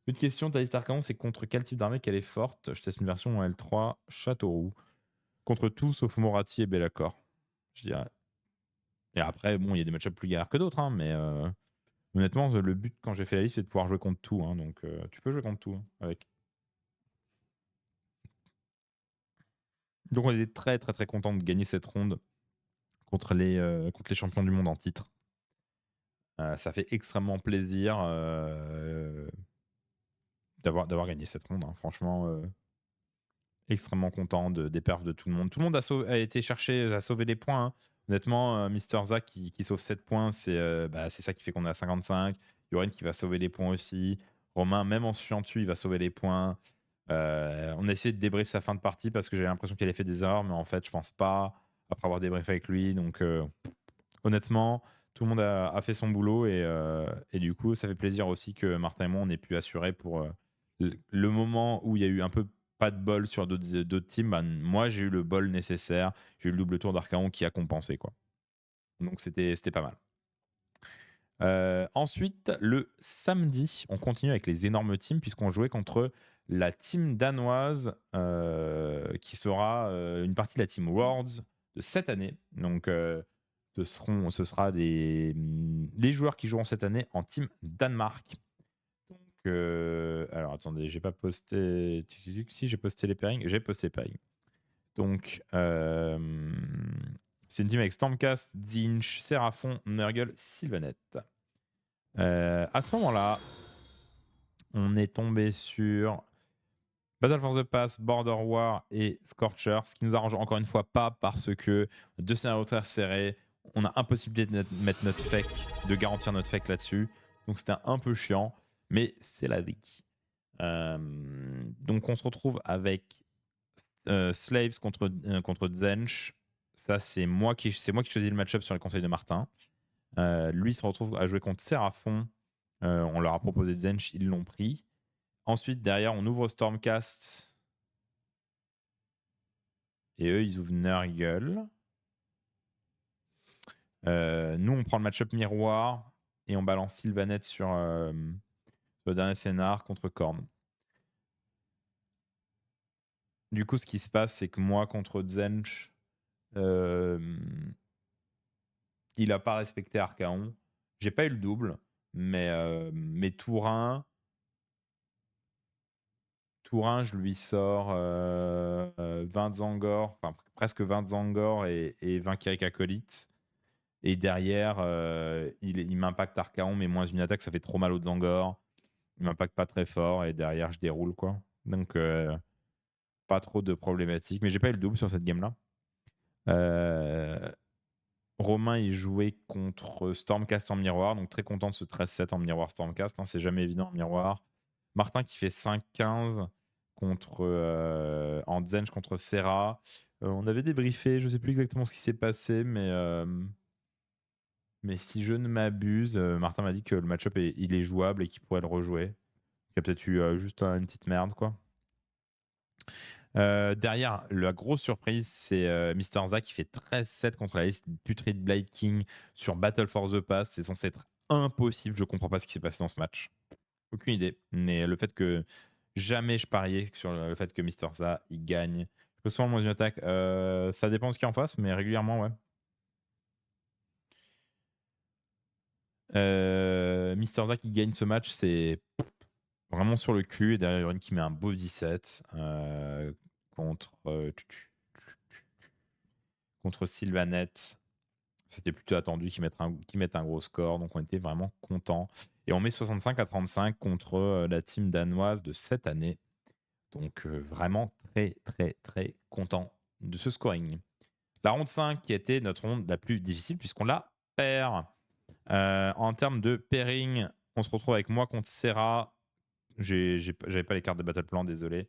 Une question, Thalys Arcaon, c'est contre quel type d'armée qu'elle est forte? Je teste une version en L3, Châteauroux. Contre tout sauf Morati et Bellacor, je dirais. Et après, bon, il y a des match-ups plus galères que d'autres, hein, mais honnêtement, le but quand j'ai fait la liste, c'est de pouvoir jouer contre tout. Hein, donc tu peux jouer contre tout, hein, avec. Donc on était très très très content de gagner cette ronde contre les champions du monde en titre. Ça fait extrêmement plaisir d'avoir gagné cette ronde, hein. Franchement, extrêmement content des perfs de tout le monde. Tout le monde a été chercher à sauver les points, hein. Honnêtement, Mister Zach qui sauve 7 points, c'est ça qui fait qu'on est à 55. Yorin qui va sauver les points aussi. Romain, même en se chiant dessus, il va sauver les points. On a essayé de débrief sa fin de partie parce que j'avais l'impression qu'il avait fait des erreurs, mais en fait, je pense pas, après avoir débriefé avec lui. Donc, honnêtement, tout le monde a fait son boulot et du coup, ça fait plaisir aussi que Martin et moi, on ait pu assurer pour le moment où il y a eu un peu pas de bol sur d'autres teams. Moi, j'ai eu le bol nécessaire. J'ai eu le double tour d'Archaon qui a compensé, quoi. Donc, c'était pas mal. Ensuite, le samedi, on continue avec les énormes teams puisqu'on jouait contre la team danoise qui sera une partie de la team Worlds de cette année. Donc, ce sera les joueurs qui joueront cette année en team Danemark. Donc, alors attendez, j'ai pas posté. Si, j'ai posté les pairings. J'ai posté les pairings. Donc, c'est une team avec Stormcast, Zinch, Seraphon, Nurgle, Sylvanette. À ce moment-là, on est tombé sur Battle for the Pass, Border War et Scorcher, ce qui nous arrange encore une fois pas parce que 2 scénarios très serrés, on a impossibilité de mettre notre fake, de garantir notre fake là-dessus. Donc c'était un peu chiant, mais c'est la vie. Donc on se retrouve avec Slaves contre Zench. Ça, c'est moi qui choisis le match-up sur les conseils de Martin. Lui se retrouve à jouer contre Seraphon. On leur a proposé Zench, ils l'ont pris. Ensuite, derrière, on ouvre Stormcast. Et eux, ils ouvrent Nurgle. Nous, on prend le match-up miroir et on balance Sylvaneth sur le dernier scénar contre Korn. Du coup, ce qui se passe, c'est que moi, contre Zench, il n'a pas respecté Archaon. J'ai pas eu le double, mais Tourin, je lui sors 20 Zangor, enfin presque 20 Zangor et 20 Kirik Acolytes. Et derrière, il m'impacte Archaon, mais moins une attaque, ça fait trop mal aux Zangor. Il m'impacte pas très fort et derrière, je déroule, quoi. Donc, pas trop de problématiques. Mais j'ai pas eu le double sur cette game-là. Romain, il jouait contre Stormcast en miroir, donc très content de ce 13-7 en miroir Stormcast. Hein, c'est jamais évident en miroir. Martin qui fait 5-15 contre en Zench contre Serra. On avait débriefé, je sais plus exactement ce qui s'est passé, mais si je ne m'abuse, Martin m'a dit que le match-up il est jouable et qu'il pourrait le rejouer. Il y a peut-être eu juste une petite merde, quoi. Derrière, la grosse surprise, c'est Mister Za qui fait 13-7 contre la liste Putrid Blade King sur Battle for the Past. C'est censé être impossible. Je comprends pas ce qui s'est passé dans ce match. Aucune idée. Mais le fait que jamais je pariais sur le fait que Mister Za il gagne. Je peux souvent moins une attaque. Ça dépend de ce qu'il y a en face, mais régulièrement, ouais. Mister Za qui gagne ce match, c'est vraiment sur le cul. Et derrière, Yorin qui met un beau 17 contre. Contre Sylvaneth. C'était plutôt attendu qu'ils mettent un gros score, donc on était vraiment contents. Et on met 65-35 contre la team danoise de cette année. Donc vraiment très très très content de ce scoring. La ronde 5 qui a été notre ronde la plus difficile puisqu'on la perd. En termes de pairing, on se retrouve avec moi contre Serra. J'avais pas les cartes de Battle Plan, désolé.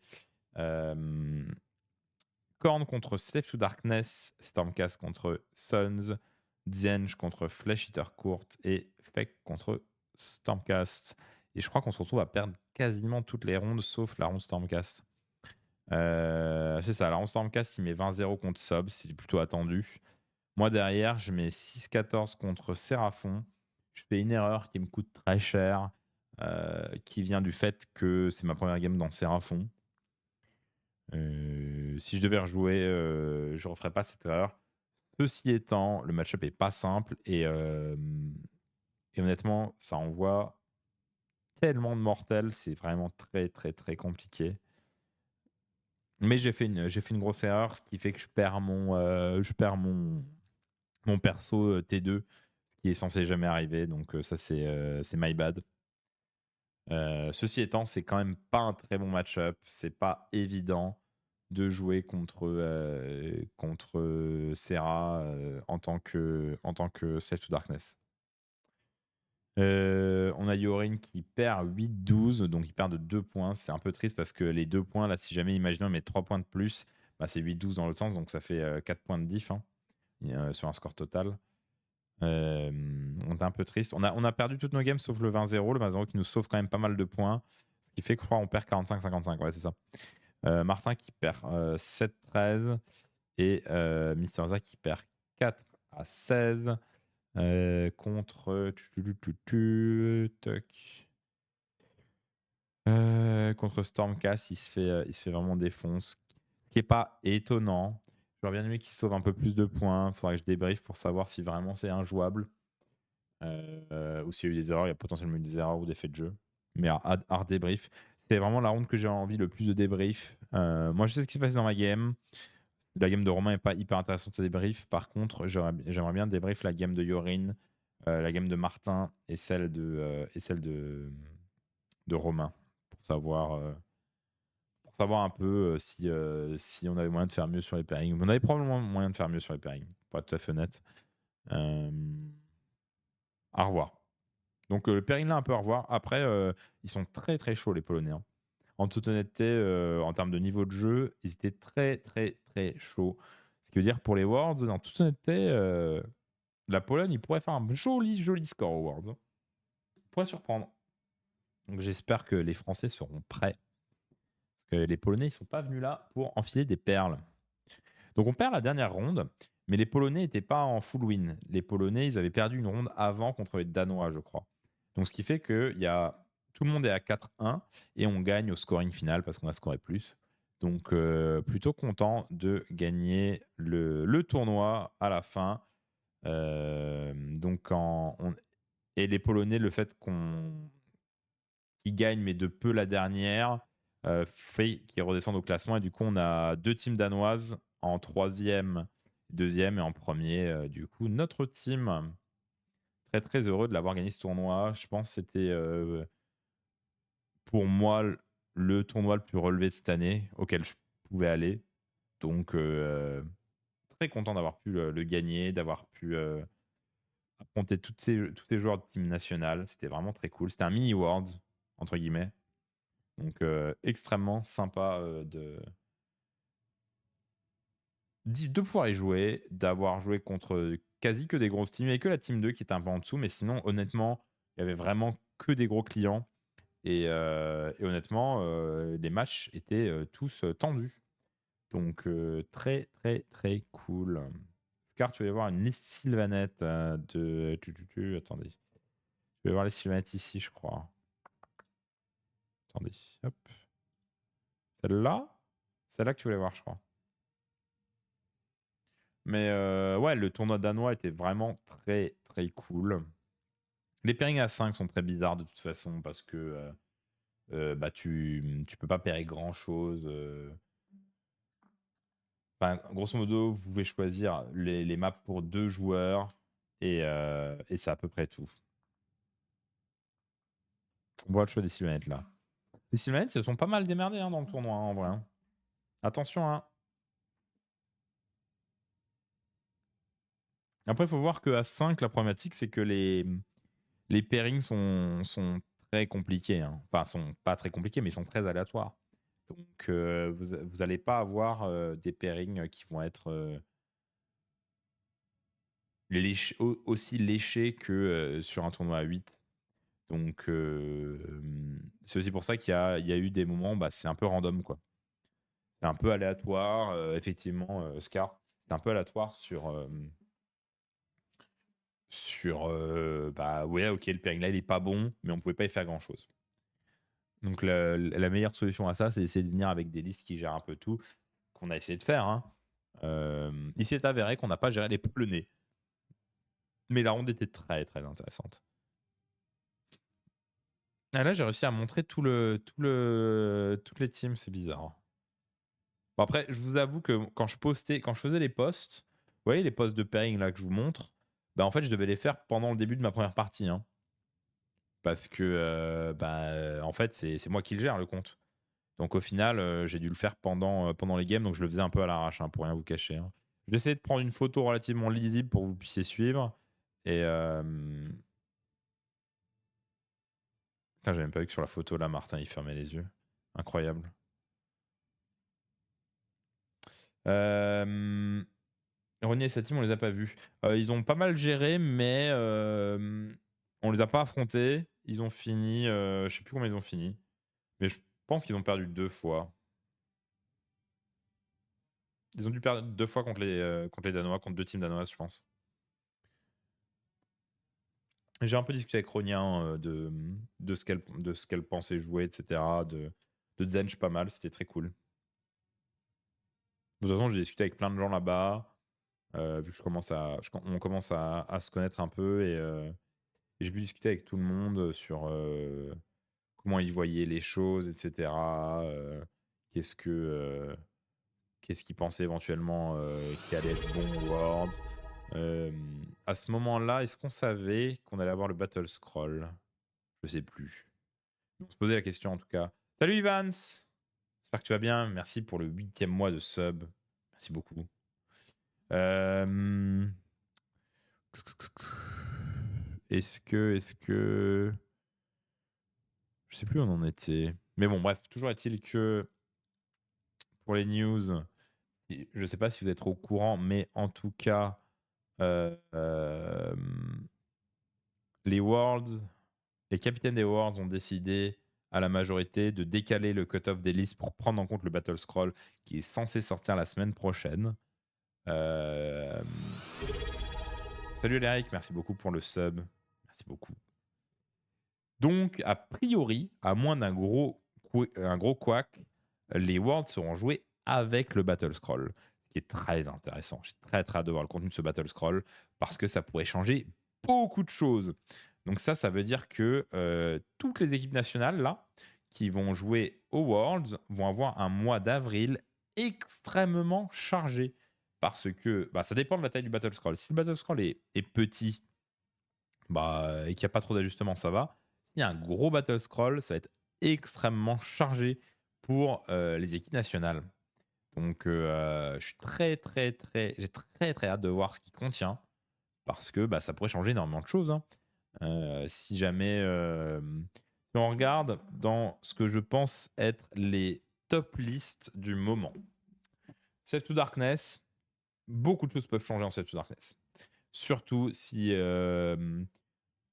Korn contre Slave to Darkness, Stormcast contre Suns, Zench contre Flesh Eater Court et Fake contre Stormcast. Et je crois qu'on se retrouve à perdre quasiment toutes les rondes sauf la ronde Stormcast. C'est ça, la ronde Stormcast il met 20-0 contre Sob, c'est plutôt attendu. Moi derrière, je mets 6-14 contre Séraphon. Je fais une erreur qui me coûte très cher, qui vient du fait que c'est ma première game dans Séraphon. Si je devais rejouer, je ne referais pas cette erreur. Ceci étant, le match-up est pas simple et honnêtement, ça envoie tellement de mortels, c'est vraiment très très très compliqué. Mais j'ai fait une grosse erreur, ce qui fait que je perds mon perso T2, ce qui est censé jamais arriver. Donc ça c'est my bad. Ceci étant, c'est quand même pas un très bon match-up, c'est pas évident de jouer contre Serra en tant que Slave to Darkness. On a Yorin qui perd 8-12, donc il perd de 2 points. C'est un peu triste parce que les 2 points, là, si jamais, imaginons, on met 3 points de plus, bah, c'est 8-12 dans l'autre sens, donc ça fait 4 points de diff hein, sur un score total. On est un peu triste. On a perdu toutes nos games sauf le 20-0. Le 20-0 qui nous sauve quand même pas mal de points. Ce qui fait que je crois qu'on perd 45-55. Ouais, c'est ça. Martin qui perd 7-13 et Mister Za qui perd 4-16 contre contre Stormcast. Il se fait vraiment défonce, ce qui est pas étonnant. J'aurais bien aimé qu'il sauve un peu plus de points. Il faudrait que je débriefe pour savoir si vraiment c'est injouable ou s'il y a eu des erreurs. Il y a potentiellement eu des erreurs ou des faits de jeu, mais à débrief. C'est vraiment la ronde que j'ai envie le plus de débrief. Moi, je sais ce qui s'est passé dans ma game. La game de Romain n'est pas hyper intéressante à débrief. Par contre, j'aimerais bien débrief la game de Yorin, la game de Martin et celle de Romain pour savoir un peu si on avait moyen de faire mieux sur les pairings. On avait probablement moyen de faire mieux sur les pairings, pour être tout à fait honnête. À revoir. Donc le pairing là, un peu à revoir. Après, ils sont très très chauds les Polonais. Hein. En toute honnêteté, en termes de niveau de jeu, ils étaient très très très chauds. Ce qui veut dire pour les Worlds, en toute honnêteté, la Pologne, ils pourraient faire un joli joli score aux Worlds. Ils pourraient surprendre. Donc j'espère que les Français seront prêts. Parce que les Polonais, ils sont pas venus là pour enfiler des perles. Donc on perd la dernière ronde, mais les Polonais n'étaient pas en full win. Les Polonais, ils avaient perdu une ronde avant contre les Danois, je crois. Donc ce qui fait que tout le monde est à 4-1 et on gagne au scoring final parce qu'on a scoré plus. Donc plutôt content de gagner le tournoi à la fin. Et les Polonais, le fait qu'ils gagnent mais de peu la dernière, fait qu'ils redescendent au classement. Et du coup, on a 2 teams danoises en troisième, deuxième et en premier. Du coup, notre team, très très heureux de l'avoir gagné ce tournoi. Je pense que c'était pour moi le tournoi le plus relevé de cette année auquel je pouvais aller. Donc, très content d'avoir pu le gagner, d'avoir pu affronter tous ces joueurs de team national. C'était vraiment très cool. C'était un mini Worlds, entre guillemets. Donc, extrêmement sympa de pouvoir y jouer, d'avoir joué contre quasi que des grosses teams. Il n'y avait que la team 2 qui était un peu en dessous, mais sinon, honnêtement, il y avait vraiment que des gros clients. Et honnêtement, les matchs étaient tous tendus. Donc, très, très, très cool. Scar, tu vas y voir une liste Sylvanette de. Attendez. Je vais voir les Sylvanettes ici, je crois. Attendez. Hop. Celle-là. Celle-là que tu voulais voir, je crois. Mais ouais, le tournoi danois était vraiment très, très cool. Les pairings à 5 sont très bizarres de toute façon parce que bah, tu peux pas pairer grand-chose. Enfin, grosso modo, vous pouvez choisir les maps pour 2 joueurs et c'est à peu près tout. On voit le choix des Sylvanettes là. Les Sylvanettes se sont pas mal démerdés dans le tournoi en vrai. Attention, hein. Après, il faut voir qu'à 5, la problématique, c'est que les pairings sont très compliqués. Enfin, sont pas très compliqués, mais ils sont très aléatoires. Donc, vous n'allez pas avoir des pairings qui vont être aussi léchés que sur un tournoi à 8. Donc, c'est aussi pour ça qu'il y a eu des moments, bah, c'est un peu random, quoi. C'est un peu aléatoire, effectivement, Scar. C'est un peu aléatoire bah ouais, ok, le pairing là, il est pas bon, mais on pouvait pas y faire grand-chose. Donc, la meilleure solution à ça, c'est d'essayer de venir avec des listes qui gèrent un peu tout, qu'on a essayé de faire. Il s'est avéré qu'on n'a pas géré les Polonais. Mais la ronde était très, très intéressante. Ah, là, j'ai réussi à montrer toutes les teams, c'est bizarre. Bon, après, je vous avoue que quand je faisais les posts, vous voyez les posts de pairing là que je vous montre, bah en fait, je devais les faire pendant le début de ma première partie. Parce que, en fait, c'est moi qui le gère, le compte. Donc au final, j'ai dû le faire pendant les games, donc je le faisais un peu à l'arrache, pour rien vous cacher. Je vais essayer de prendre une photo relativement lisible pour que vous puissiez suivre. Et putain, j'ai même pas vu que sur la photo là, Martin, il fermait les yeux. Incroyable. Ronnie et sa team, on les a pas vus. Ils ont pas mal géré, mais on les a pas affrontés. Ils ont fini, je sais plus combien ils ont fini, mais je pense qu'ils ont perdu 2 fois. Ils ont dû perdre 2 fois contre les Danois, contre 2 teams danoises, je pense. J'ai un peu discuté avec Ronia de ce qu'elle pensait jouer, etc. De Zench pas mal, c'était très cool. De toute façon, j'ai discuté avec plein de gens là-bas, vu que on commence à se connaître un peu et j'ai pu discuter avec tout le monde sur comment ils voyaient les choses, etc. Qu'est-ce que qu'est-ce qu'ils pensaient éventuellement qui allait être bon au World. À ce moment-là, est-ce qu'on savait qu'on allait avoir le Battle Scroll? Je sais plus. On se posait la question en tout cas. Salut Ivans! J'espère que tu vas bien. Merci pour le 8e mois de sub. Merci beaucoup. Est-ce que. Je sais plus où on en était. Mais bon, bref, toujours est-il que pour les news, je sais pas si vous êtes au courant, mais en tout cas, les Worlds les capitaines des Worlds ont décidé à la majorité de décaler le cut-off des listes pour prendre en compte le Battle Scroll qui est censé sortir la semaine prochaine. Salut Eric, merci beaucoup pour le sub. Merci beaucoup. Donc, a priori, à moins d'un gros quack, les Worlds seront joués avec le Battle Scroll, ce qui est très intéressant. J'ai très hâte de voir le contenu de ce Battle Scroll parce que ça pourrait changer beaucoup de choses. Donc ça veut dire que toutes les équipes nationales là qui vont jouer aux Worlds vont avoir un mois d'avril extrêmement chargé parce que ça dépend de la taille du Battle Scroll. Si le Battle Scroll est petit et qu'il n'y a pas trop d'ajustements, ça va. S'il y a un gros Battle Scroll, ça va être extrêmement chargé pour les équipes nationales. Donc je suis j'ai très hâte de voir ce qu'il contient parce que ça pourrait changer énormément de choses. Hein. Si jamais si on regarde dans ce que je pense être les top listes du moment. Save to Darkness, beaucoup de choses peuvent changer en Save to Darkness. Surtout si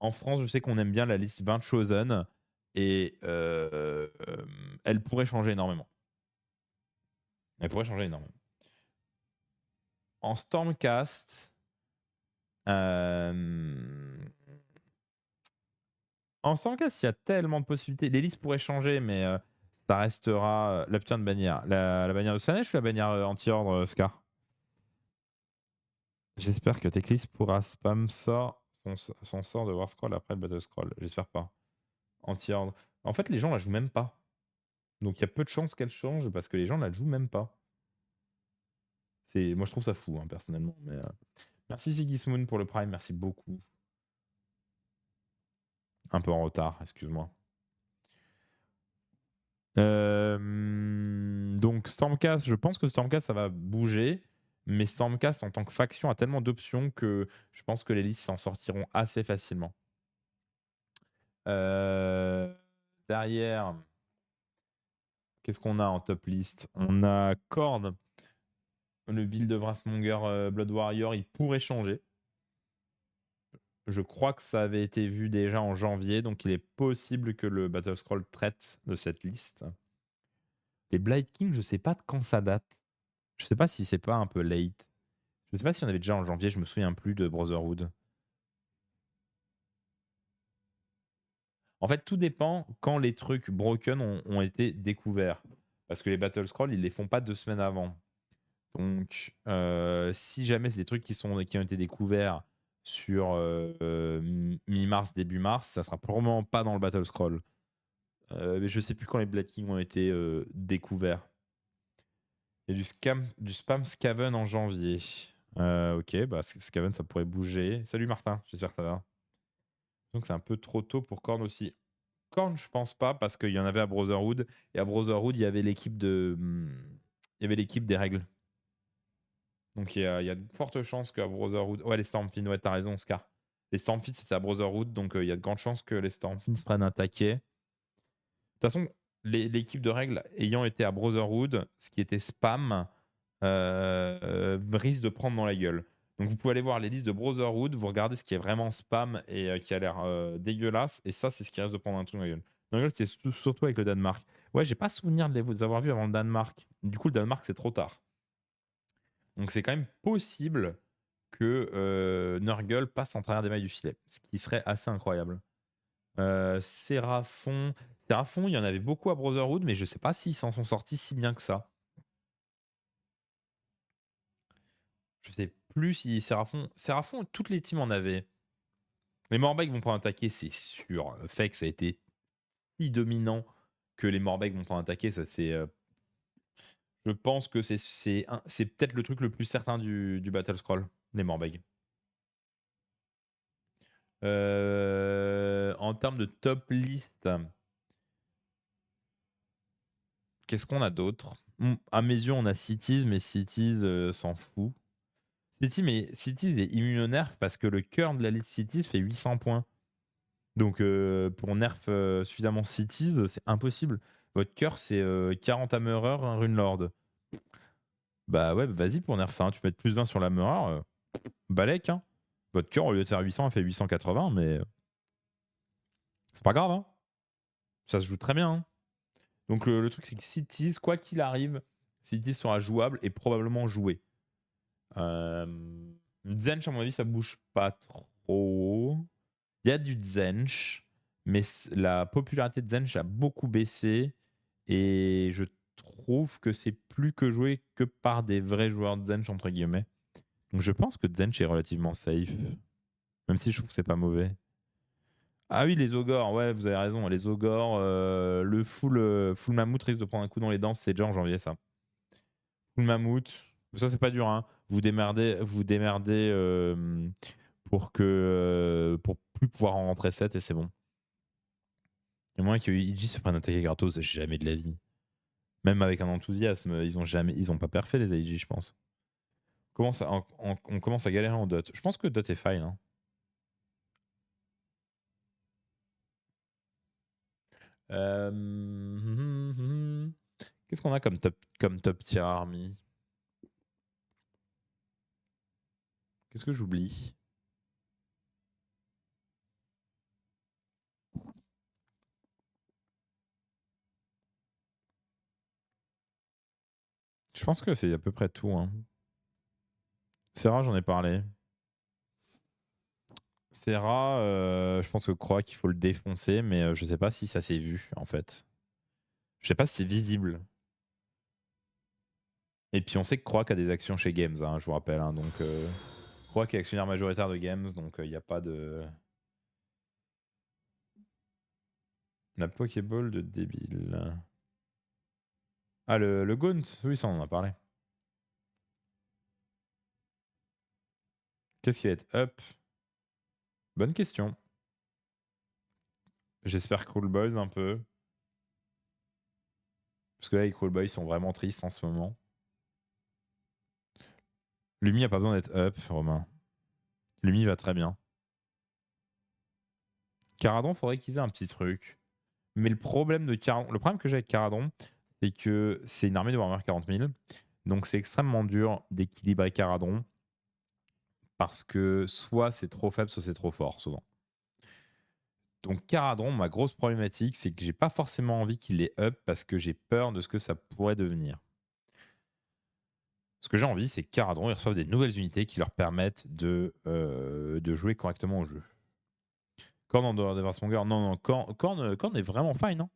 en France, je sais qu'on aime bien la liste 20 Chosen et elle pourrait changer énormément. Elle pourrait changer énormément. En Stormcast, en 100K, il y a tellement de possibilités. Les listes pourraient changer, mais ça restera la putain de bannière. La bannière de Slanesh ou la bannière anti-ordre, Scar? J'espère que Teclis pourra spam son sort de War Scroll après le Battle Scroll. J'espère pas. Anti-ordre. En fait, les gens la jouent même pas. Donc il y a peu de chances qu'elle change parce que les gens la jouent même pas. Moi, je trouve ça fou, hein, personnellement. Mais, merci Sigismund pour le Prime, merci beaucoup. Un peu en retard, excuse-moi. Donc Stormcast, je pense que Stormcast ça va bouger, mais Stormcast en tant que faction a tellement d'options que je pense que les listes s'en sortiront assez facilement. Derrière, qu'est-ce qu'on a en top list? On a Korn, le build de Vrasmonger Blood Warrior, il pourrait changer. Je crois que ça avait été vu déjà en janvier, donc il est possible que le Battle Scroll traite de cette liste. Les Blight King, je sais pas de quand ça date. Je sais pas si c'est pas un peu late. Je sais pas si on avait déjà en janvier, je me souviens plus de Brotherhood. En fait, tout dépend quand les trucs broken ont été découverts. Parce que les Battle Scroll, ils les font pas 2 semaines avant. Donc, si jamais c'est des trucs qui ont été découverts sur mi-mars, début mars, ça sera probablement pas dans le Battle Scroll. Mais je sais plus quand les Black King ont été découverts. Il y a du spam Scaven en janvier. Ok, Scaven ça pourrait bouger. Salut Martin, j'espère que ça va. Donc c'est un peu trop tôt pour Korn aussi. Korn, je pense pas, parce qu'il y en avait à Brotherhood. Et à Brotherhood, il y avait l'équipe des règles. Donc il y a de fortes chances qu'à Brotherhood. Ouais, les Stormfiends, ouais, t'as raison, Scar. Les Stormfiends, c'était à Brotherhood, donc il y a de grandes chances que les Stormfiends prennent un taquet. De toute façon, l'équipe de règles ayant été à Brotherhood, ce qui était spam, risque de prendre dans la gueule. Donc vous pouvez aller voir les listes de Brotherhood, vous regardez ce qui est vraiment spam et qui a l'air dégueulasse, et ça, c'est ce qui risque de prendre un truc dans la gueule. Dans la gueule, c'est surtout avec le Danemark. Ouais, j'ai pas souvenir de les avoir vus avant le Danemark. Du coup, le Danemark, c'est trop tard. Donc c'est quand même possible que Nurgle passe en travers des mailles du filet, ce qui serait assez incroyable. Séraphon, il y en avait beaucoup à Brotherhood, mais je sais pas s'ils s'en sont sortis si bien que ça. Je sais plus si Séraphon, toutes les teams en avaient. Les Morbeck vont pas attaquer, c'est sûr. Fake, ça a été si dominant que les Morbeck vont pas attaquer. Ça, c'est. Je pense que c'est peut-être le truc le plus certain du Battle Scroll, les Morbeck. En termes de top list, qu'est-ce qu'on a d'autre? À mes yeux, on a Cities, mais Cities s'en fout. Cities est immunonerf parce que le cœur de la liste Cities fait 800 points. Donc pour nerf suffisamment Cities, c'est impossible. Votre cœur, c'est 40 Hammerer, un Runelord. Bah ouais, vas-y pour nerf ça. Hein. Tu peux mettre plus 20 sur l'Hammerer. Balek, hein. Votre cœur, au lieu de faire 800, elle fait 880, mais C'est pas grave, hein. Ça se joue très bien, hein. Donc le truc, c'est que Cities, quoi qu'il arrive, Cities sera jouable et probablement joué. Zench, à mon avis, ça bouge pas trop. Il y a du Zench, mais la popularité de Zench a beaucoup baissé et je trouve que c'est plus que joué que par des vrais joueurs de Zench, entre guillemets. Donc je pense que Zench est relativement safe, même si je trouve que c'est pas mauvais. Ah oui, les ogres, ouais, vous avez raison. Les ogres, le full mammouth risque de prendre un coup dans les dents, c'est déjà en janvier, ça. Full mammouth, ça c'est pas dur, hein. Vous démerdez pour plus pouvoir en rentrer 7 et c'est bon. Il y a moins que IG se prenne attaquer gratos, jamais de la vie. Même avec un enthousiasme, ils ont pas perfait les IG, je pense. On commence à galérer en dot. Je pense que dot est fine, hein. Qu'est-ce qu'on a comme top tier army? Qu'est-ce que j'oublie? Je pense que c'est à peu près tout, hein. Serra, j'en ai parlé. Serra, je pense que Croc, il faut le défoncer, mais je sais pas si ça s'est vu, en fait. Je sais pas si c'est visible. Et puis on sait que Croc a des actions chez Games, hein, je vous rappelle. Hein, donc Croc est actionnaire majoritaire de Games, donc il n'y a pas de... La Pokéball de débile. Ah, le Gaunt, oui, ça on en a parlé. Qu'est-ce qui va être up? Bonne question. J'espère Cool Boys un peu. Parce que là, les Cool Boys sont vraiment tristes en ce moment. Lumi a pas besoin d'être up, Romain. Lumi va très bien. Caradon, faudrait qu'ils aient un petit truc. Mais le problème que j'ai avec Caradon, c'est que c'est une armée de Warhammer 40 000. Donc c'est extrêmement dur d'équilibrer Caradon. Parce que soit c'est trop faible, soit c'est trop fort, souvent. Donc Caradon, ma grosse problématique, c'est que j'ai pas forcément envie qu'il ait up parce que j'ai peur de ce que ça pourrait devenir. Ce que j'ai envie, c'est que Caradon, ils reçoivent des nouvelles unités qui leur permettent de jouer correctement au jeu. Korn en dehors des Brassmonger, non, Korn est vraiment fine. Hein.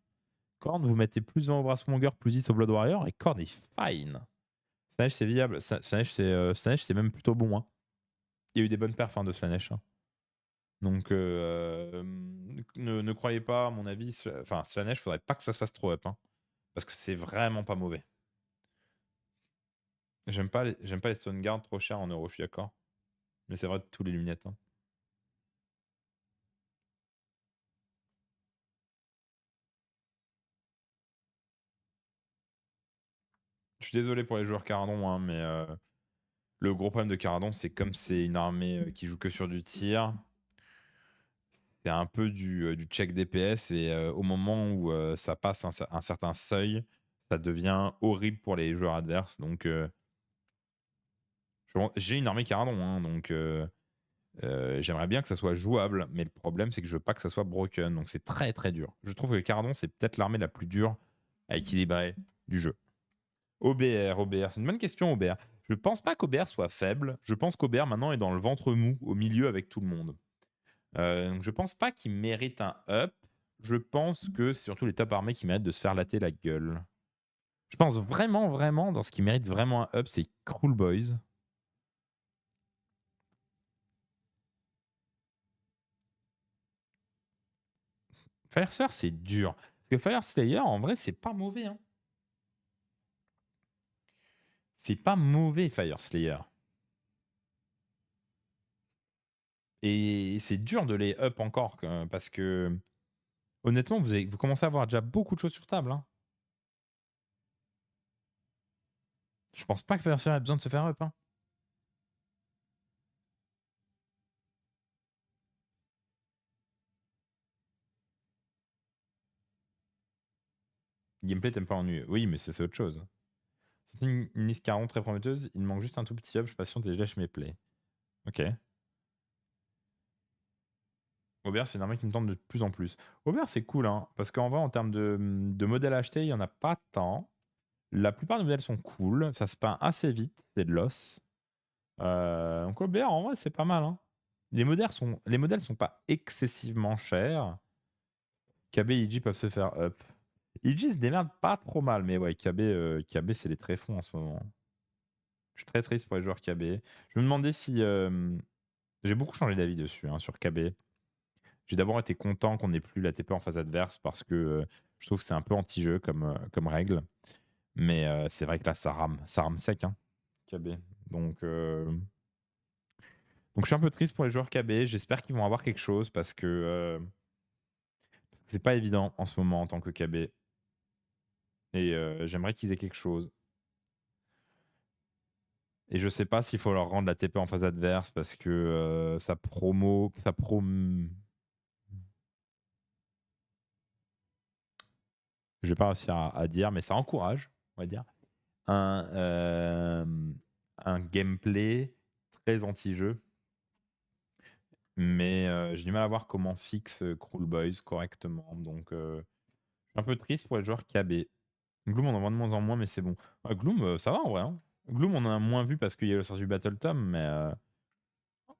Korn, vous mettez plus 20 au Brassmonger, plus 10 au Blood Warrior, et Korn est fine. Slanesh, c'est viable. Slanesh, c'est même plutôt bon. Hein. Il y a eu des bonnes perfs de Slanesh. Hein. Donc, ne croyez pas, à mon avis, Slanesh, faudrait pas que ça se fasse trop up. Hein, parce que c'est vraiment pas mauvais. J'aime pas les Stone Guard trop chers en euros, je suis d'accord. Mais c'est vrai de tous les lunettes. Hein. Je suis désolé pour les joueurs Caradon, hein, mais le gros problème de Caradon, c'est comme c'est une armée qui joue que sur du tir, c'est un peu du check DPS et au moment où ça passe un certain seuil, ça devient horrible pour les joueurs adverses. Donc, j'ai une armée Caradon, hein, donc j'aimerais bien que ça soit jouable, mais le problème, c'est que je veux pas que ça soit broken. Donc, c'est très très dur. Je trouve que Caradon, c'est peut-être l'armée la plus dure à équilibrer du jeu. OBR, c'est une bonne question, OBR. Je pense pas qu'OBR soit faible. Je pense qu'OBR maintenant est dans le ventre mou, au milieu avec tout le monde. Donc je pense pas qu'il mérite un up. Je pense que c'est surtout les top armées qui méritent de se faire latter la gueule. Je pense vraiment, dans ce qui mérite vraiment un up, c'est Cruel Boys. Fireslayer, c'est dur. Parce que Fireslayer, en vrai, c'est pas mauvais. Hein. C'est pas mauvais, Fireslayer. Et c'est dur de les up encore, parce que honnêtement, vous commencez à avoir déjà beaucoup de choses sur table. Hein. Je pense pas que Fireslayer ait besoin de se faire up. Hein. Gameplay, t'aimes pas ennuyeux. Oui, mais c'est autre chose. C'est une liste 40 très prometteuse. Il me manque juste un tout petit up. Je patiente et je lâche mes plays. Ok. Aubert, c'est une armée qui me tente de plus en plus. Aubert, c'est cool, hein, parce qu'en vrai, en termes de modèles achetés, il y en a pas tant. La plupart des modèles sont cool, ça se peint assez vite, c'est de l'os. Donc Aubert, en vrai, c'est pas mal, hein. Les modèles sont pas excessivement chers. KB et Iji peuvent se faire up. Iji se démerde pas trop mal, mais ouais, KB c'est les tréfonds en ce moment. Je suis très triste pour les joueurs KB. Je me demandais si... j'ai beaucoup changé d'avis dessus, hein, sur KB. J'ai d'abord été content qu'on n'ait plus la TP en phase adverse parce que je trouve que c'est un peu anti-jeu comme règle. Mais c'est vrai que là, ça rame sec, hein, KB. Donc, donc je suis un peu triste pour les joueurs KB. J'espère qu'ils vont avoir quelque chose parce que c'est pas évident en ce moment en tant que KB. Et j'aimerais qu'ils aient quelque chose. Et je sais pas s'il faut leur rendre la TP en phase adverse parce que je vais pas réussir à dire, mais ça encourage, on va dire, un, euh, un gameplay très anti-jeu. Mais j'ai du mal à voir comment fixe Cruel Boys correctement. Donc je suis un peu triste pour les joueurs KB. Gloom, on en voit de moins en moins, mais c'est bon. Ouais, Gloom, ça va en vrai, hein. Gloom, on en a moins vu parce qu'il y a le sort du Battle Tom, mais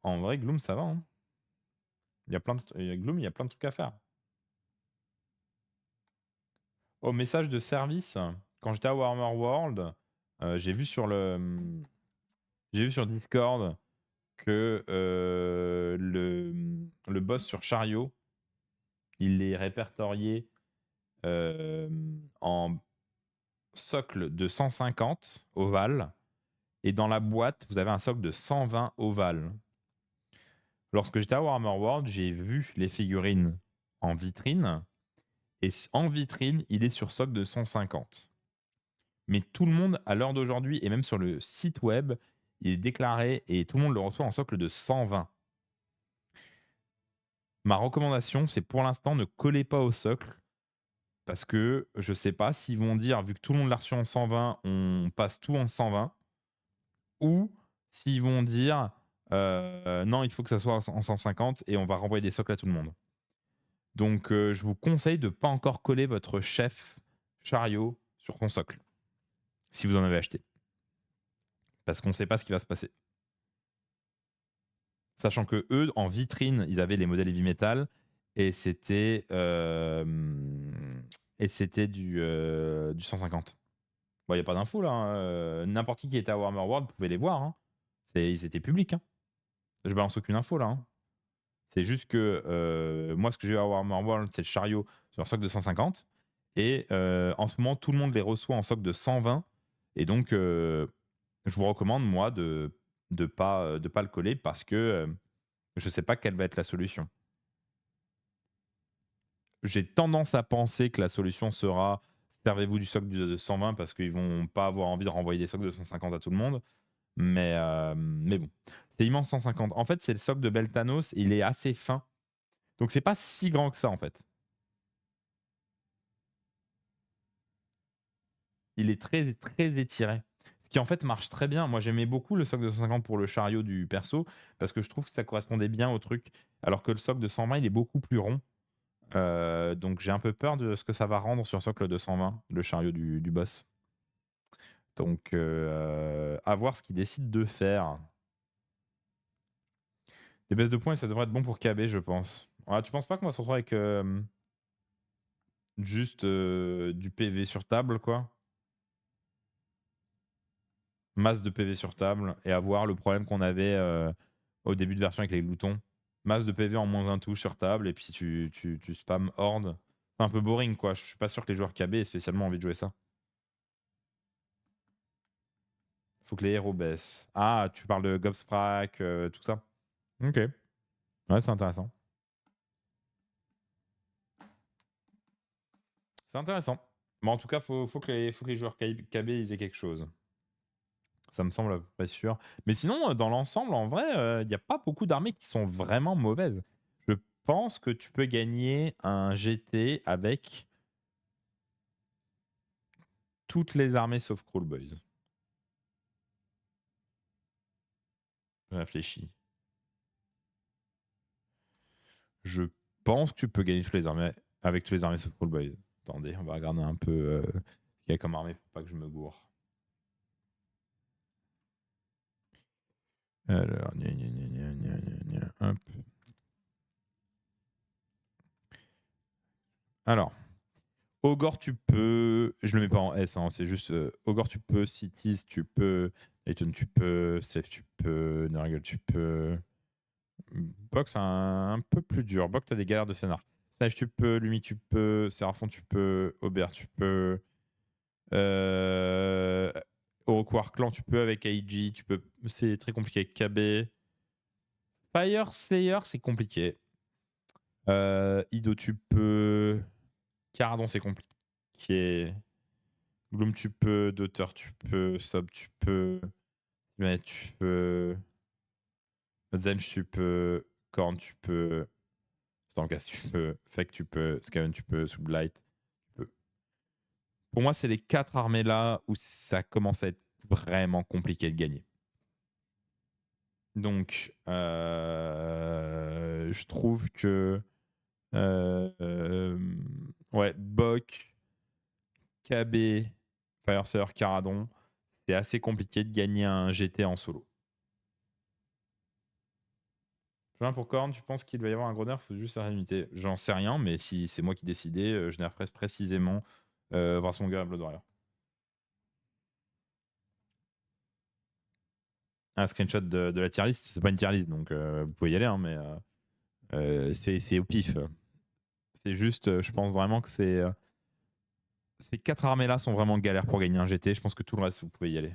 en vrai, Gloom, ça va, hein. Gloom, il y a plein de trucs à faire. Au message de service, quand j'étais à Warhammer World, j'ai vu j'ai vu sur Discord que le boss sur Chariot, il est répertorié en socle de 150 ovales et dans la boîte, vous avez un socle de 120 ovales. Lorsque j'étais à Warhammer World, j'ai vu les figurines en vitrine et en vitrine, il est sur socle de 150. Mais tout le monde, à l'heure d'aujourd'hui, et même sur le site web, il est déclaré et tout le monde le reçoit en socle de 120. Ma recommandation, c'est pour l'instant, ne collez pas au socle parce que je sais pas s'ils vont dire, vu que tout le monde l'a reçu en 120, on passe tout en 120, ou s'ils vont dire, non, il faut que ça soit en 150 et on va renvoyer des socles à tout le monde. Donc, je vous conseille de ne pas encore coller votre chef chariot sur ton socle, si vous en avez acheté. Parce qu'on ne sait pas ce qui va se passer. Sachant que eux, en vitrine, ils avaient les modèles heavy metal et c'était du 150. Bon, il n'y a pas d'infos là, hein. N'importe qui était à Warhammer World pouvait les voir, hein. Ils étaient publics, hein. Je balance aucune info là, hein. C'est juste que moi, ce que j'ai à Warhammer World, c'est le chariot sur un socle de 150. Et en ce moment, tout le monde les reçoit en socle de 120. Et donc, je vous recommande, moi, de pas le coller parce que je ne sais pas quelle va être la solution. J'ai tendance à penser que la solution sera servez-vous du socle de 120 parce qu'ils vont pas avoir envie de renvoyer des socles de 150 à tout le monde. Mais bon, c'est immense 150. En fait, c'est le socle de Beltanos. Il est assez fin. Donc, c'est pas si grand que ça, en fait. Il est très, très étiré. Ce qui, en fait, marche très bien. Moi, j'aimais beaucoup le socle de 150 pour le chariot du perso parce que je trouve que ça correspondait bien au truc. Alors que le socle de 120, il est beaucoup plus rond. Donc j'ai un peu peur de ce que ça va rendre sur socle de 120, le chariot du boss. Donc à voir ce qu'il décide de faire. Des baisses de points, ça devrait être bon pour KB, je pense. Ah, tu penses pas qu'on va se retrouver avec juste du PV sur table, quoi? Masse de PV sur table et avoir le problème qu'on avait au début de version avec les gloutons. Masse de PV en moins un touche sur table et puis tu spam horde. C'est un peu boring, quoi. Je suis pas sûr que les joueurs KB aient spécialement envie de jouer ça. Faut que les héros baissent. Ah, tu parles de Gobsprak, tout ça. Ok. Ouais, c'est intéressant. C'est intéressant. Bon, en tout cas, faut que les joueurs KB ils aient quelque chose. Ça me semble à peu près sûr. Mais sinon, dans l'ensemble, en vrai, il n'y a pas beaucoup d'armées qui sont vraiment mauvaises. Je pense que tu peux gagner un GT avec toutes les armées sauf Cruel Boys. Je réfléchis. Je pense que tu peux gagner toutes les armées avec toutes les armées sauf Paul Boys. Attendez, on va regarder un peu ce qu'il y a comme armée pour pas que je me gourre. Alors, hop. Alors, Ogre, tu peux. Je le mets pas en S, hein, c'est juste. Ogre, tu peux. Cities, tu peux. Layton, tu peux. Safe, tu peux. Nurgle, tu peux. Box, un peu plus dur. Box, t'as des galères de scénar. Snatch, tu peux. Lumi, tu peux. Seraphon, tu peux. Aubert, tu peux. Oroquar Clan, tu peux avec AEG. Tu peux. C'est très compliqué avec KB. Fire Slayer, c'est compliqué. Ido, tu peux. Caradon, c'est compliqué. Gloom, tu peux. Daughter, tu peux. Sob, tu peux. Mais tu peux. Zench, tu peux. Korn, tu peux. Stormcast, tu peux. Fake, tu peux. Skaven, tu peux. Sublight, tu peux. Pour moi, c'est les 4 armées là où ça commence à être vraiment compliqué de gagner. Donc, je trouve que. Ouais, Bok, KB, Fireseer, Caradon, c'est assez compliqué de gagner un GT en solo. Pour Korn, tu penses qu'il va y avoir un gros nerf ou juste la unité? J'en sais rien, mais si c'est moi qui décidais, je nerferais précisément Wrathmonger et Blood Warrior. Un screenshot de la tier list, c'est pas une tier list, donc vous pouvez y aller, hein, mais c'est au pif. C'est juste, je pense vraiment que ces 4 armées-là sont vraiment galères pour gagner un GT. Je pense que tout le reste, vous pouvez y aller.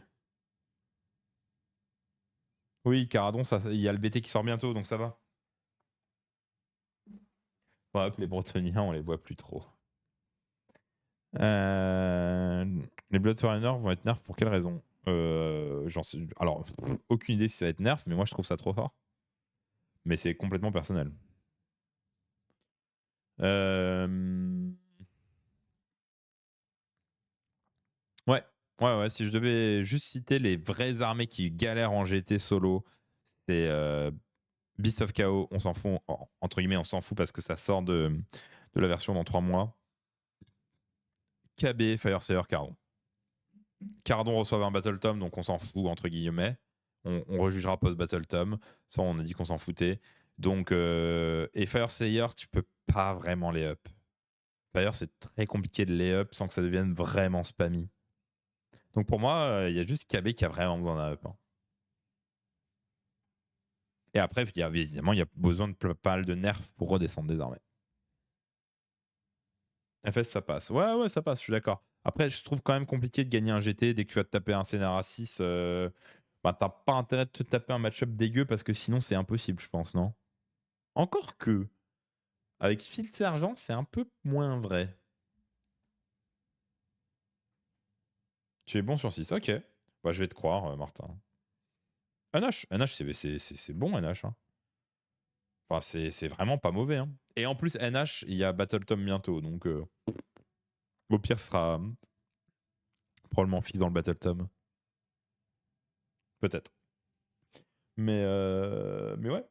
Oui, Caradon, il y a le BT qui sort bientôt, donc ça va. Ouais, les Bretoniens, on les voit plus trop. Les Blood Foreigners vont être nerfs pour quelle raison? Alors, aucune idée si ça va être nerf, mais moi je trouve ça trop fort. Mais c'est complètement personnel. Ouais, si je devais juste citer les vraies armées qui galèrent en GT solo, c'est Beast of Chaos, on s'en fout, entre guillemets, on s'en fout parce que ça sort de la version dans 3 mois. KB, Firesayer, Cardon. Cardon reçoit un Battle Tom, donc on s'en fout, entre guillemets. On rejugera post-Battle Tom. Ça, on a dit qu'on s'en foutait. Donc, et Firesayer, tu peux pas vraiment les up. Fire, c'est très compliqué de les up sans que ça devienne vraiment spammy. Donc pour moi, il y a juste KB qui a vraiment besoin d'un up. Hein. Et après, évidemment, il y a besoin de pas mal de nerfs pour redescendre des armées. FS, ça passe. Ouais, ça passe, je suis d'accord. Après, je trouve quand même compliqué de gagner un GT dès que tu vas te taper un scénar à 6. T'as pas intérêt de te taper un match-up dégueu parce que sinon, c'est impossible, je pense, non? Encore que, avec Field Sergent, c'est un peu moins vrai. Tu es bon sur 6, ok. Bah, je vais te croire, Martin. NH, c'est bon, NH. Hein. Enfin, c'est vraiment pas mauvais. Hein. Et en plus, NH, il y a Battle Tom bientôt, donc au pire, ce sera probablement fixe dans le Battle Tom. Peut-être. Mais ouais.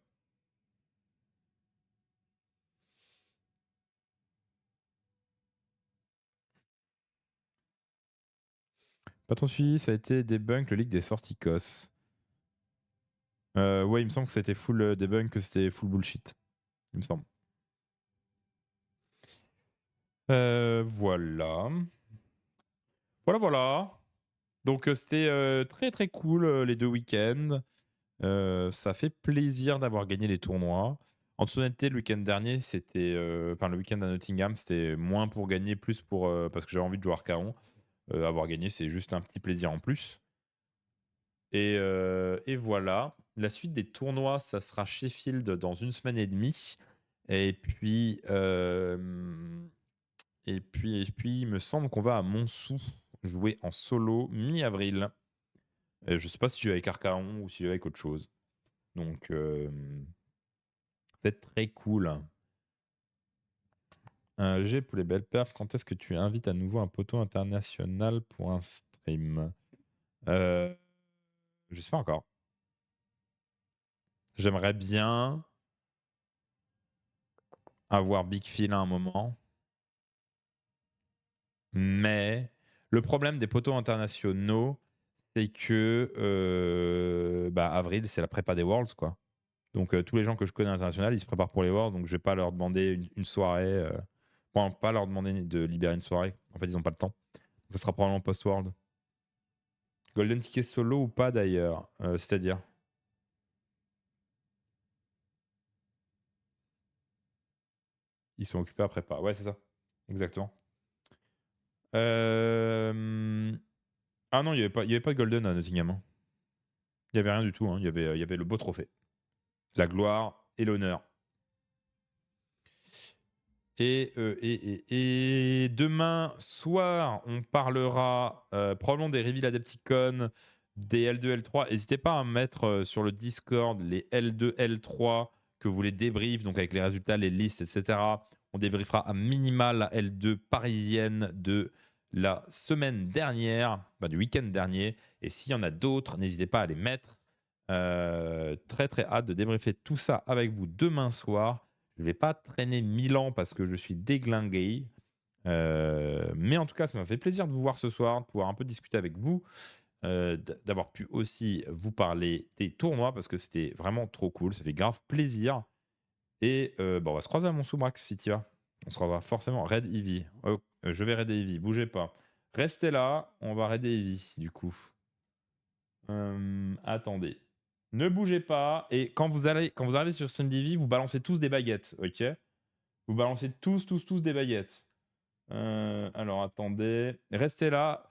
Pas trop suivi, ça a été debunk le leak des sorticos. Ouais, il me semble que c'était full debunk, que c'était full bullshit. Il me semble. Voilà. Voilà. Donc c'était très très cool les 2 week-ends. Ça fait plaisir d'avoir gagné les tournois. En toute honnêteté, le week-end dernier, c'était. Enfin, le week-end à Nottingham, c'était moins pour gagner, plus pour. Parce que j'avais envie de jouer Archaon. Avoir gagné, c'est juste un petit plaisir en plus. Et voilà. La suite des tournois, ça sera Sheffield dans 1 semaine et demie. Et puis, il me semble qu'on va à Montsou jouer en solo mi-avril. Je sais pas si je vais avec Archaon ou si je vais avec autre chose. Donc, c'est très cool. G pour les belles perfs, quand est-ce que tu invites à nouveau un poteau international pour un stream? Je sais pas encore. J'aimerais bien. avoir Big Phil à un moment. Mais le problème des poteaux internationaux, c'est que avril, c'est la prépa des Worlds, quoi. Donc tous les gens que je connais à l'international, ils se préparent pour les Worlds, donc je vais pas leur demander une soirée. Bon, pas leur demander de libérer une soirée. En fait, ils n'ont pas le temps. Ça sera probablement post-World. Golden Ticket solo ou pas d'ailleurs c'est-à-dire ils sont occupés à prépa. Ouais, c'est ça. Exactement. Ah non, il n'y avait pas de Golden à Nottingham. Hein. Il n'y avait rien du tout. Hein. Il y avait le beau trophée. La gloire et l'honneur. Et demain soir, on parlera probablement des reveals Adepticon, des L2, L3. N'hésitez pas à mettre sur le Discord les L2, L3 que vous les débriefez, donc avec les résultats, les listes, etc. On débriefera à minima la L2 parisienne de la semaine dernière, du week-end dernier. Et s'il y en a d'autres, n'hésitez pas à les mettre. Très très hâte de débriefer tout ça avec vous demain soir. Je ne vais pas traîner 1000 ans parce que je suis déglingué. Mais en tout cas, ça m'a fait plaisir de vous voir ce soir, de pouvoir un peu discuter avec vous, d'avoir pu aussi vous parler des tournois parce que c'était vraiment trop cool. Ça fait grave plaisir. Et on va se croiser à mon sous-brax si tu vas. On se croisera forcément. Raid Eevee. Oh, je vais raider Eevee, bougez pas. Restez là, on va raider Eevee du coup. Attendez. Ne bougez pas. Et quand vous arrivez sur StreamDV, vous balancez tous des baguettes, ok? Vous balancez tous des baguettes. Alors attendez. Restez là.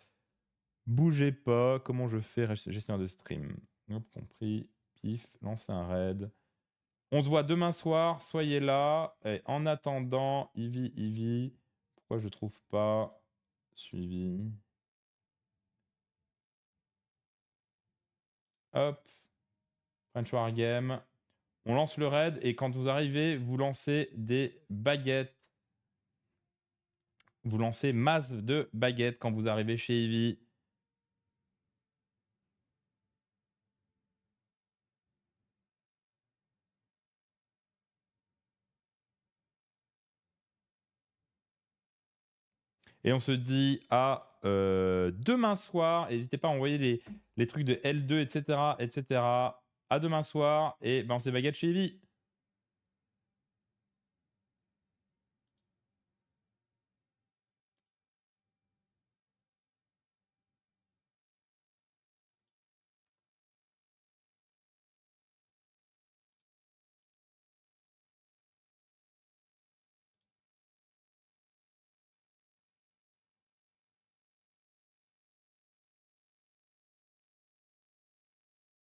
Bougez pas. Comment je fais gestionnaire de stream? Hop, compris. Pif, lancer un raid. On se voit demain soir. Soyez là. Et en attendant, Eevee. Pourquoi je trouve pas suivi? Hop. French War Game. On lance le raid et quand vous arrivez, vous lancez des baguettes. Vous lancez masse de baguettes quand vous arrivez chez Eevee. Et on se dit à demain soir. N'hésitez pas à envoyer les trucs de L2, etc. etc. À demain soir et on se baguette chez Eevee.